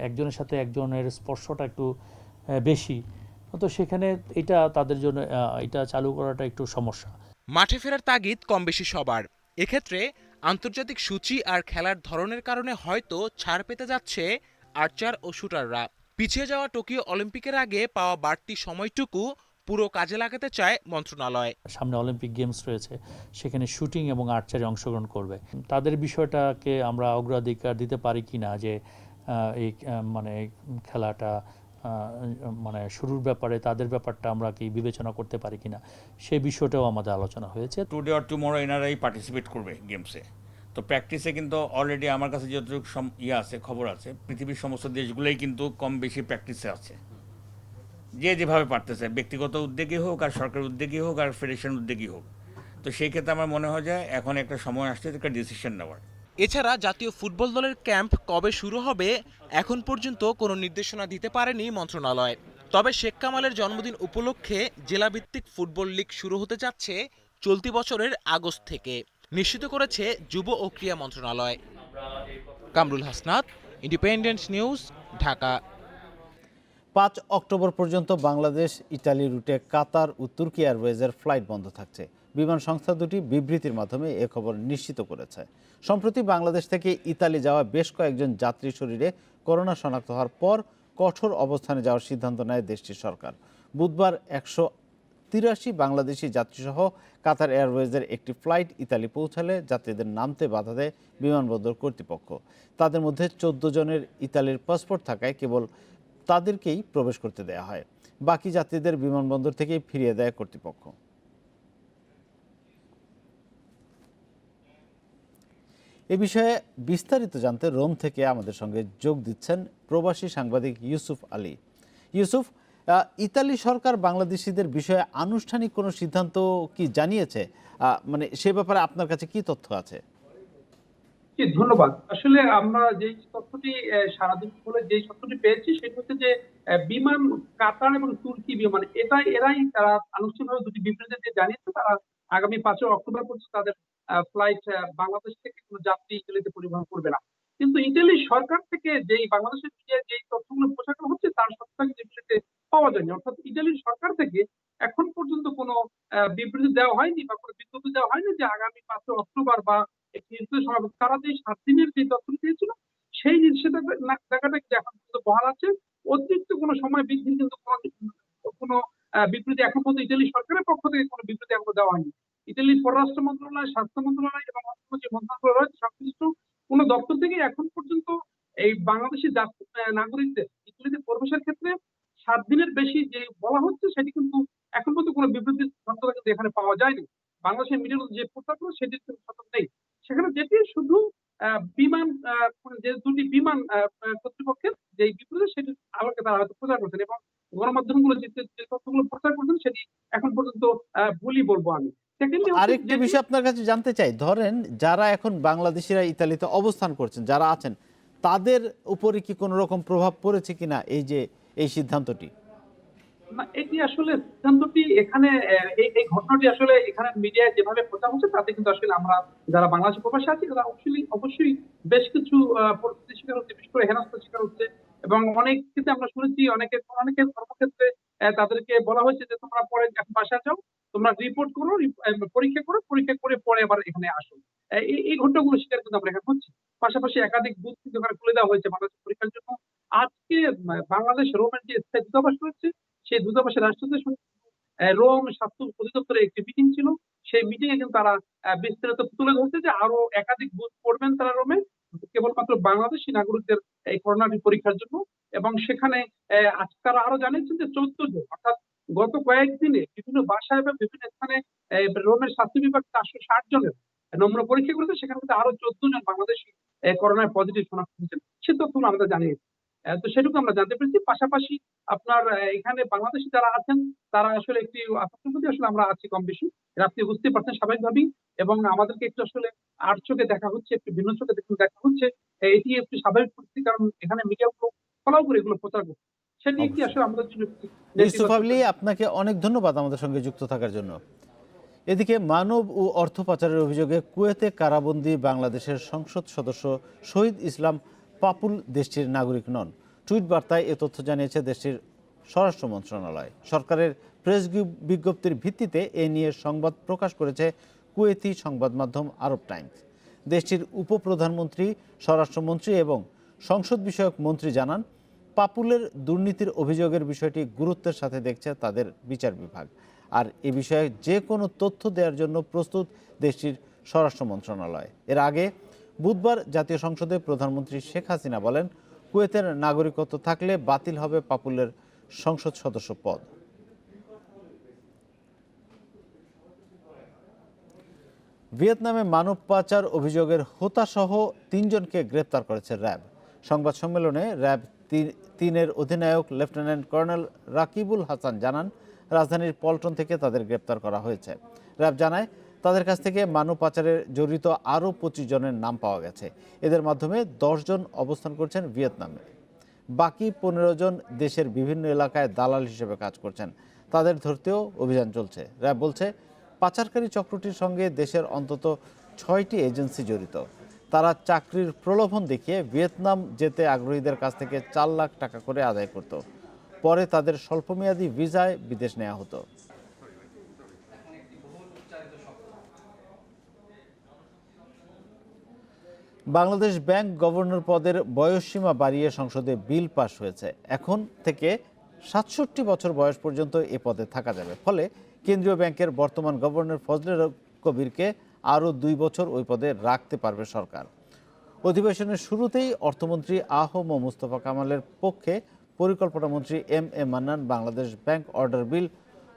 একজনের সাথে একজনের স্পর্শটা একটু বেশি, তো সেখানে এটা তাদের জন্য এটা চালু করাটা একটু সমস্যা। মাঠে ফেরার তাগিদ কম বেশি সবার। এক্ষেত্রে আন্তর্জাতিক সূচি আর খেলার ধরনের কারণে হয়তো ছাড় পেতে যাচ্ছে আর্চার ও শুটাররা। পিছিয়ে যাওয়া টোকিও অলিম্পিকের আগে পাওয়া বাড়তি সময়টুকু পুরো কাজে লাগাতে চায় মন্ত্রণালয়। সামনে অলিম্পিক গেমস রয়েছে, সেখানে শুটিং এবং আর্চারি অংশগ্রহণ করবে। তাদের বিষয়টাকে আমরা অগ্রাধিকার দিতে পারি কিনা, যে এই খেলাটা শুরুর ব্যাপারে তাদের ব্যাপারটা আমরা কি বিবেচনা করতে পারি কিনা, সেই বিষয়টাও আমাদের আলোচনা হয়েছে। টুডে অর টুমরো এনারাই পার্টিসিপেট করবে গেমসে। তো প্র্যাকটিসে কিন্তু অলরেডি আমার কাছে যতটুকু আছে, খবর আছে, পৃথিবীর সমস্ত দেশগুলোই কিন্তু কম বেশি প্র্যাকটিসে আছে। যে যেভাবে পারতেছে, ব্যক্তিগত উদ্যোগী হোক আর সরকারের উদ্যোগী হোক আর ফেডারেশন উদ্যোগী হোক। তো সেই ক্ষেত্রে আমার মনে হয় যে এখন একটা সময় আসছে একটা ডিসিশন নেওয়ার। এছাড়া জাতীয় ফুটবল দলের ক্যাম্প কবে শুরু হবে এখন পর্যন্ত কোনো নির্দেশনা দিতে পারেনি মন্ত্রণালয়। তবে শেখ কামালের জন্মদিন উপলক্ষে জেলাভিত্তিক ফুটবল লিগ শুরু হতে যাচ্ছে চলতি বছরের আগস্ট থেকে, নিশ্চিত করেছে যুব ও ক্রীড়া মন্ত্রণালয়। Kamrul Hasnat, independent News, Dhaka. 5 October পর্যন্ত বাংলাদেশ ইতালি রুটে কাতার ও তুর্কি এয়ারওয়েজের ফ্লাইট বন্ধ থাকছে। বিমান সংস্থা দুটি বিবৃতির মাধ্যমে এ খবর নিশ্চিত করেছে। সম্প্রতি বাংলাদেশ থেকে ইতালি যাওয়া বেশ কয়েকজন যাত্রীর শরীরে করোনা শনাক্ত হওয়ার পর কঠোর অবস্থানে যাওয়ার সিদ্ধান্ত নেয় দেশটির সরকার। বুধবার 183 বাংলাদেশি যাত্রীসহ কাতার এয়ারওয়েজের একটি ফ্লাইট ইতালি পৌঁছালে যাত্রীদের নামতে বাধা দেয় বিমানবন্দর কর্তৃপক্ষ। তাদের মধ্যে 14 জনের ইতালির পাসপোর্ট থাকায় কেবল তাদেরকেই প্রবেশ করতে দেয়া হয়। বাকি যাত্রীদের বিমানবন্দর থেকেই ফিরিয়ে দেয় কর্তৃপক্ষ। এ বিষয়ে বিস্তারিত জানতে রোম থেকে আমাদের সঙ্গে যোগ দিচ্ছেন প্রবাসী সাংবাদিক ইউসুফ আলী। ইউসুফ, ইতালি সরকার বাংলাদেশিদের বিষয়ে আনুষ্ঠানিক কোনো সিদ্ধান্ত কি জানিয়েছে? সে ব্যাপারে আপনার কাছে কি তথ্য আছে? ধন্যবাদ। আসলে আমরা যে তথ্যটি সারাদিন বলে যে তথ্যটি পেয়েছি সেটা হচ্ছে যে বিমান কাতার এবং তুর্কি বিমান এরাই তারা আনুষ্ঠানিকভাবে দুটি বিবৃতি দিয়ে জানিয়েছে তারা আগামী 5 অক্টোবর পর্যন্ত তাদের ফ্লাইট বাংলাদেশ থেকে কোনো যাত্রী ইতালিতে পরিবহন করবে না। কিন্তু ইতালি সরকার থেকে যেই বাংলাদেশের যে তথ্যগুলো প্রচার হচ্ছে তার সত্যতা কিন্তু পাওয়া যায়নি। অর্থাৎ ইতালির সরকার থেকে এখন পর্যন্ত কোনো বিবৃতি দেওয়া হয়নি বা কোনো বিজ্ঞপ্তি দেওয়া হয়নি যে আগামী 5 অক্টোবর বা তারা যে 7 দিনের যে তথ্য দিয়েছিল সেই নিষেধাজ্ঞাটা এখন পর্যন্ত বহাল আছে। অতিরিক্ত কোনো সময় বৃদ্ধির কিন্তু কোনো বিবৃতি এখন পর্যন্ত ইতালি সরকারের পক্ষ থেকে কোনো বিবৃতি এখনো দেওয়া হয়নি। ইতালির পররাষ্ট্র মন্ত্রণালয়, স্বাস্থ্য মন্ত্রণালয় এবং অন্য যে মন্ত্রণালয় রয়েছে সংশ্লিষ্ট কোনো দপ্তর থেকে এখন পর্যন্ত এই বাংলাদেশি নাগরিকদের ইতালিতে প্রবেশের ক্ষেত্রে 7 দিনের বেশি যে বলা হচ্ছে সেটি কিন্তু এখন পর্যন্ত কোনো বিবৃতি সত্যতা কিন্তু এখানে পাওয়া যায়নি। বাংলাদেশের মিডিয়ার যে প্রচারগুলো সেটির কিন্তু সত্যতা নেই। সেখানে যেটি শুধু বিমান যে 2টি বিমান কর্তৃপক্ষের যে বিবৃতি সেটি আলোকে তারা হয়তো প্রচার করছেন এবং গণমাধ্যমগুলো যে তথ্যগুলো প্রচার করছেন সেটি এখন পর্যন্ত ভুলই বলবো আমি। সেকেন্ডলি আরেকটি বিষয় আপনার কাছে জানতে চাই, ধরেন যারা এখন বাংলাদেশিরা ইতালিতে অবস্থান করছেন, যারা আছেন, তাদের উপরে কি কোনো রকম প্রভাব পড়েছে কিনা এই সিদ্ধান্তটি? না, এটি আসলে সিদ্ধান্তটি এখানে এই ঘটনাটি আসলে এখানে মিডিয়ায় যেভাবে প্রচার হচ্ছে তাতে কিন্তু আসলে আমরা যারা বাংলাদেশে প্রবাসী আছি তারা অবশ্যই বেশ কিছু পরিস্থিতির শিকার হচ্ছে, বিশেষ করে হেনস্থার শিকার হচ্ছে এবং অনেক ক্ষেত্রে আমরা শুনেছি অনেকের কর্মক্ষেত্রে তাদেরকে বলা হয়েছে যে তোমরা পরে এখন বাসায় যাও, তোমরা রিপোর্ট করো, পরীক্ষা করে পরে আবার এখানে আসো। এই ঘটনাগুলো শিকার কিন্তু আমরা এখানে হচ্ছি। পাশাপাশি একাধিক বুথ কিন্তু এখানে খুলে দেওয়া হয়েছে বাংলাদেশ পরীক্ষার জন্য। আজকে বাংলাদেশ রোমের যে স্থায়ী দূতাবাস রয়েছে সেই দূতাবাসের রাষ্ট্রদূতের সঙ্গে রোম স্বাস্থ্য অধিদপ্তরের একটি মিটিং ছিল। সেই মিটিং এ কিন্তু তারা বিস্তারিত তুলে ধরছে যে আরো একাধিক বুথ করবেন তারা রোমে কেবলমাত্র বাংলাদেশি নাগরিকদের এই করোনাটি পরীক্ষার জন্য এবং সেখানে আজকে তারা আরো জানিয়েছেন যে 14 জন অর্থাৎ গত কয়েকদিনে বিভিন্ন বাসায় এবং বিভিন্ন স্থানে রোমের স্বাস্থ্য বিভাগ 460 জনের নমুনা পরীক্ষা করেছে, সেখানে কিন্তু আরো 14 জন বাংলাদেশি করোনায় পজিটিভ শনাক্ত হয়েছেন। সে তথ্যগুলো আমাদের জানিয়েছে। তো সেটুকু আমরা জানতে পেরেছি। পাশাপাশি আপনার এখানে বাংলাদেশি যারা আছেন তারা আসলে একটি আতঙ্কের মধ্যে আসলে আমরা আছি কম বেশি, আপনি বুঝতে পারছেন স্বাভাবিকভাবেই, এবং আমাদেরকে একটু আসলে আর চোখে দেখা হচ্ছে, একটু ভিন্ন চোখে দেখা হচ্ছে। এটি একটি স্বাভাবিক পরিস্থিতি, কারণ এখানে মিডিয়াগুলো ফলো করে এগুলো প্রচার করছে। সেটি একটি আসলে আমাদের জন্য ইউসুফ আলী, আপনাকে অনেক ধন্যবাদ আমাদের সঙ্গে যুক্ত থাকার জন্য। এদিকে মানব ও অর্থ পাচারের অভিযোগে কুয়েতে কারাবন্দী বাংলাদেশের সংসদ সদস্য শহীদ ইসলাম পাপুল দেশটির নাগরিক নন। টুইট বার্তায় এ তথ্য জানিয়েছে দেশটির স্বরাষ্ট্র মন্ত্রণালয়। সরকারের প্রেস বিজ্ঞপ্তির ভিত্তিতে এ নিয়ে সংবাদ প্রকাশ করেছে কুয়েতি সংবাদ মাধ্যম আরব টাইমস। দেশটির উপপ্রধানমন্ত্রী, স্বরাষ্ট্রমন্ত্রী এবং সংসদ বিষয়ক মন্ত্রী জানান, পাপুলের দুর্নীতির অভিযোগের বিষয়টি গুরুত্বের সাথে দেখছে তাদের বিচার বিভাগ, আর এ বিষয়ে যে কোনো তথ্য দেওয়ার জন্য প্রস্তুত দেশটির স্বরাষ্ট্র মন্ত্রণালয়। এর আগে বুধবার জাতীয় সংসদে প্রধানমন্ত্রী শেখ হাসিনা বলেন, কুয়েতের নাগরিকত্ব থাকলে বাতিল হবে পাপুলের সংসদ সদস্য পদ। ভিয়েতনামে মানব পাচার অভিযোগের হোতাসহ 3 জনকে গ্রেপ্তার করেছে র্যাব। সংবাদ সম্মেলনে র্যাব 3-এর অধিনায়ক লেফটেন্যান্ট কর্নেল রাকিবুল হাসান জানান, রাজধানীর পল্টন থেকে তাদের গ্রেপ্তার করা হয়েছে। র্যাব জানায়, তাদের কাছ থেকে মানব পাচারে জড়িত আরও 25 জনের নাম পাওয়া গেছে। এদের মাধ্যমে 10 জন অবস্থান করছেন ভিয়েতনামে। বাকি 15 জন দেশের বিভিন্ন এলাকায় দালাল হিসেবে কাজ করছেন। তাদের ধরতেও অভিযান চলছে। র্যাব বলছে, পাচারকারী চক্রটির সঙ্গে দেশের অন্তত 6টি এজেন্সি জড়িত। তারা চাকরির প্রলোভন দেখিয়ে ভিয়েতনাম যেতে আগ্রহীদের কাছ থেকে 4 লাখ টাকা করে আদায় করত। পরে তাদের স্বল্পমেয়াদী ভিসায় বিদেশ নেওয়া হতো। বাংলাদেশ ব্যাংক গভর্নর পদের বয়সসীমা বাড়িয়ে সংসদে বিল পাস হয়েছে। এখন থেকে 67 বছর বয়স পর্যন্ত এ পদে থাকা যাবে। ফলে কেন্দ্রীয় ব্যাংকের বর্তমান গভর্নর ফজলে কবিরকে আরও 2 বছর ওই পদে রাখতে পারবে সরকার। অধিবেশনের শুরুতেই অর্থমন্ত্রী আ.হ.ম মুস্তফা কামালের পক্ষে পরিকল্পনা মন্ত্রী M A. Mannan Bangladesh bank order bill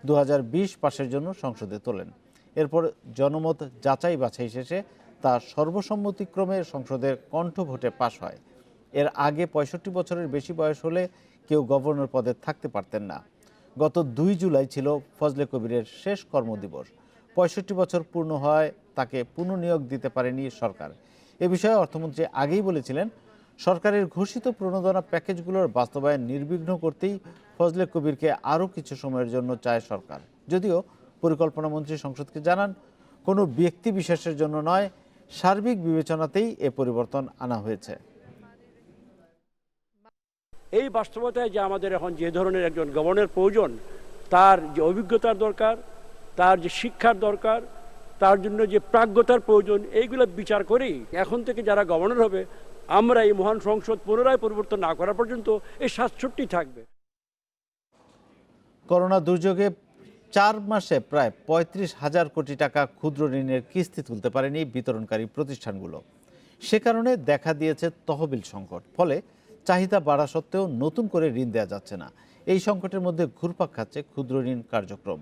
2020 পাশের জন্য সংসদে তোলেন। এরপর জনমত যাচাই বাছাই শেষে তা সর্বসম্মতিক্রমে সংসদের কণ্ঠ ভোটে পাশ হয়। এর আগে 65 বছরের বেশি বয়স হলে কেউ গভর্নর পদে থাকতে পারতেন না। গত 2 জুলাই ছিল ফজলে কবিরের শেষ কর্মদিবস। 65 বছর পূর্ণ হয় তাকে পুনঃনিয়োগ দিতে পারেনি সরকার। এ বিষয়ে অর্থমন্ত্রী আগেই বলেছিলেন, সরকারের ঘোষিত প্রণোদনা প্যাকেজগুলোর বাস্তবায়ন নির্বিঘ্ন করতেই ফজলে কবিরকে আরও কিছু সময়ের জন্য চায় সরকার। যদিও পরিকল্পনা মন্ত্রী সংসদকে জানান, কোনো ব্যক্তি বিশেষের জন্য নয়, সার্বিক বিবেচনাতেই এ পরিবর্তন আনা হয়েছে। এই বাস্তবতায় যে আমাদের এখন যে ধরনের একজন গভর্নর প্রয়োজন, তার যে অভিজ্ঞতার দরকার, তার যে শিক্ষার দরকার, তার জন্য যে প্রাজ্ঞতার প্রয়োজন, এইগুলো বিচার করেই এখন থেকে যারা গভর্নর হবে, আমরা এই মহান সংসদ পুনরায় পরিবর্তন না করা পর্যন্ত এই 67 থাকবে। করোনা দুর্যোগে 4 মাসে প্রায় 35,000 কোটি টাকা ক্ষুদ্র ঋণের কিস্তি তুলতে পারেনি বিতরণকারী প্রতিষ্ঠানগুলো। সে কারণে দেখা দিয়েছে তহবিল সংকট। ফলে চাহিদা বাড়া সত্ত্বেও নতুন করে ঋণ দেওয়া যাচ্ছে না। এই সংকটের মধ্যে ঘুরপাক খাচ্ছে ক্ষুদ্র ঋণ কার্যক্রম।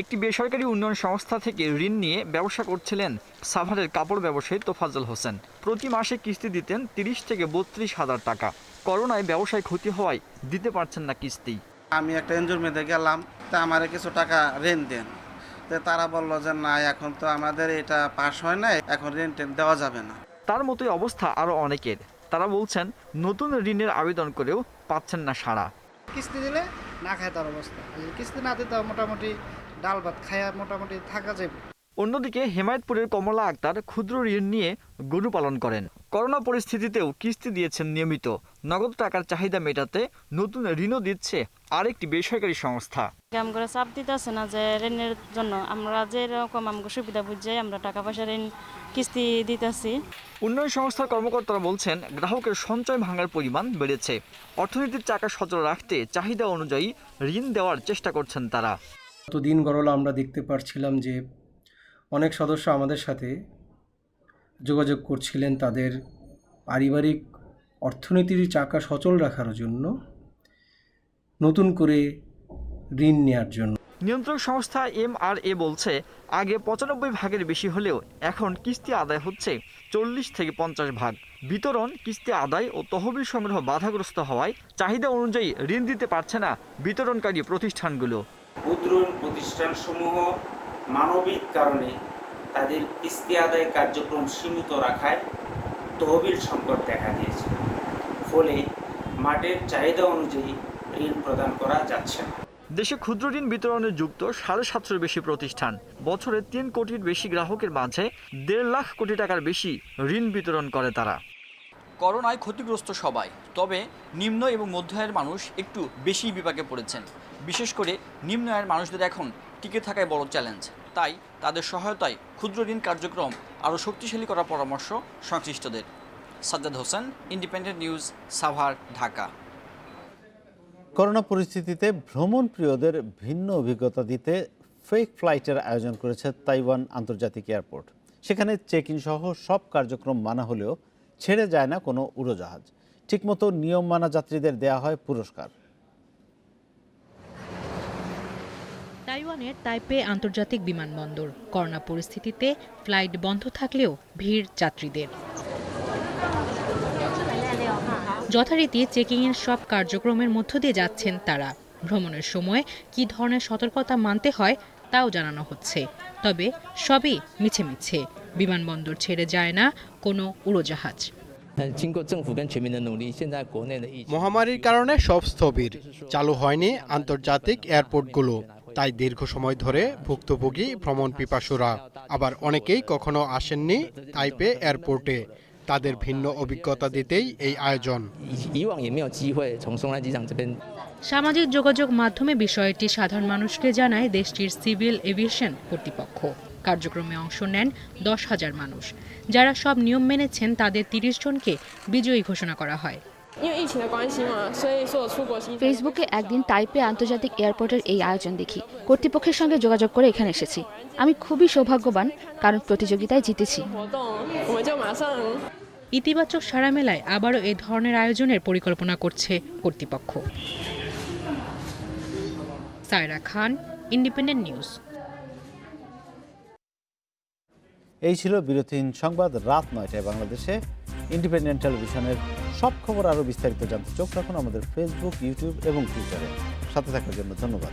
একটি বেসরকারি উন্নয়ন সংস্থা থেকে ঋণ নিয়ে ব্যবসা করছিলেন সাভারের কাপড় ব্যবসায়ী তোফাজ্জল হোসেন। প্রতি মাসে কিস্তি দিতেন 30 থেকে 32,000 টাকা। করোনায় ব্যবসায় ক্ষতি হওয়ায় দিতে পারছেন না কিস্তি। আমি একটা এনজিওর মধ্যে গেলাম, তা আমার কিছু টাকা ঋণ দেন, তো তারা বলল যে না, এখন তো আমাদের এটা পাস হয় না, এখন ঋণ দেওয়া যাবে না। তার মতোই অবস্থা আরও অনেকের। তারা বলছেন নতুন ঋণের আবেদন করেও পাচ্ছেন না সাড়া। কিস্তি দিলে না খায় তার অবস্থা, কিস্তি না দিতে মোটামুটি ডাল ভাত খায়া মোটামুটি থাকা যাবে। অন্যদিকে হেমায়েতপুরের কমলা আক্তার ক্ষুদ্র ঋণ নিয়ে গরু পালন করেন। করোনা পরিস্থিতিতেও কিস্তি দিয়েছেন নিয়মিত। নগদ টাকার চাহিদা মেটাতে নতুন ঋণও দিচ্ছে আরেকটি বেসরকারি সংস্থা। আমরা চাপ দিতেছে না যে ঋণের জন্য, আমরা যেরকম আমাকে সুবিধা বুঝে আমরা টাকা পয়সা ঋণ কিস্তি দিতেছি। উন্নয়ন সংস্থার কর্মকর্তারা বলছেন গ্রাহকের সঞ্চয় ভাঙার পরিমাণ বেড়েছে। অর্থনীতির চাকা সচল রাখতে চাহিদা অনুযায়ী ঋণ দেওয়ার চেষ্টা করছেন তারা। তো দিন গড়ালো আমরা দেখতে পারছিলাম যে অনেক সদস্য আমাদের সাথে যোগাযোগ করছিলেন তাদের পারিবারিক অর্থনীতির চাকা সচল রাখার জন্য, নতুন করে ঋণ নেওয়ার জন্য। নিয়ন্ত্রক সংস্থা MRA বলছে আগে 95 ভাগের বেশি হলেও এখন কিস্তি আদায় হচ্ছে 40 থেকে 50 ভাগ। বিতরণ, কিস্তি আদায় ও তহবিল সংগ্রহ বাধাগ্রস্ত হওয়ায় চাহিদা অনুযায়ী ঋণ দিতে পারছে না বিতরণকারী প্রতিষ্ঠানগুলো। ক্ষুদ্র প্রতিষ্ঠানসমূহ মানবিক কারণে তাদের কিস্তি আদায় কার্যক্রম সীমিত রাখায় তহবিল সংকট দেখা দিয়েছে। ফলে মাঠের চাহিদা অনুযায়ী ঋণ প্রদান করা যাচ্ছে না। দেশে ক্ষুদ্র ঋণ বিতরণে যুক্ত 750-এর বেশি প্রতিষ্ঠান। বছরে 3 কোটির বেশি গ্রাহকের মাঝে 1.5 লাখ কোটি টাকার বেশি ঋণ বিতরণ করে তারা। করোনায় ক্ষতিগ্রস্ত সবাই, তবে নিম্ন এবং মধ্য আয়ের মানুষ একটু বেশি বিপাকে পড়েছেন। বিশেষ করে নিম্ন আয়ের মানুষদের এখন টিকে থাকায় বড় চ্যালেঞ্জ। তাই তাদের সহায়তায় ক্ষুদ্র ঋণ কার্যক্রম আরও শক্তিশালী করার পরামর্শ সংশ্লিষ্টদের। Sajjad Hossain, independent news, Savar, Dhaka. Corona পরিস্থিতিতে ভ্রমণ প্রিয়দের ভিন্ন অভিজ্ঞতা দিতে ফেক ফ্লাইটের আয়োজন করেছে তাইওয়ান আন্তর্জাতিক এয়ারপোর্ট। সেখানে চেক ইন সহ সব কার্যক্রম মানা হলেও ছেড়ে যায় না কোনো উড়োজাহাজ। ঠিকমতো নিয়ম মানা যাত্রীদের দেয়া হয় পুরস্কার। তাইওয়ানের তাইপে আন্তর্জাতিক বিমানবন্দর। করোনা পরিস্থিতিতে ফ্লাইট বন্ধ থাকলেও ভিড় যাত্রীদের। যথারীতি চেকিংয়ের সব কার্যক্রমের মধ্য দিয়ে যাচ্ছেন তারা। ভ্রমণের সময় কী ধরনের সতর্কতা মানতে হয় তাও জানানো হচ্ছে, তবে সবই মিছে মিছে। বিমানবন্দর ছেড়ে যায় না কোনো উড়োজাহাজ। মহামারীর কারণে সব স্থবির, চালু হয়নি আন্তর্জাতিক এয়ারপোর্টগুলো। তাই দীর্ঘ সময় ধরে ভুক্তভোগী ভ্রমণ পিপাসুরা। আবার অনেকেই কখনো আসেননি তাইপে এয়ারপোর্টে। তাদের ভিন্ন অভিজ্ঞতা দিতেই এই আয়োজন। সামাজিক যোগাযোগ মাধ্যমে বিষয়টি সাধারণ মানুষকে জানায় দেশটির সিভিল এভিয়েশন কর্তৃপক্ষ। কার্যক্রমে অংশ নেন 10,000 মানুষ। যারা সব নিয়ম মেনেছেন তাদের 30 জনকে বিজয়ী ঘোষণা করা হয়। ফেসবুকে একদিন তাইপে আন্তর্জাতিক এয়ারপোর্টের এই আয়োজন দেখি। কর্তৃপক্ষের সঙ্গে যোগাযোগ করে এখানে এসেছি। আমি খুবই সৌভাগ্যবান, কারণ প্রতিযোগিতায় জিতেছি। ইতিবাচক সাড়া মেলায় আবারও এ ধরনের আয়োজনের পরিকল্পনা করছে কর্তৃপক্ষ। সায়রা খান, ইন্ডিপেন্ডেন্ট নিউজ। এই ছিল বিরতিহীন সংবাদ রাত 9টায় বাংলাদেশে। ইন্ডিপেন্ডেন্ট টেলিভিশনের সব খবর আরও বিস্তারিত জানতে চোখ রাখুন আমাদের ফেসবুক, ইউটিউব এবং টুইটারে। সাথে থাকার জন্য ধন্যবাদ।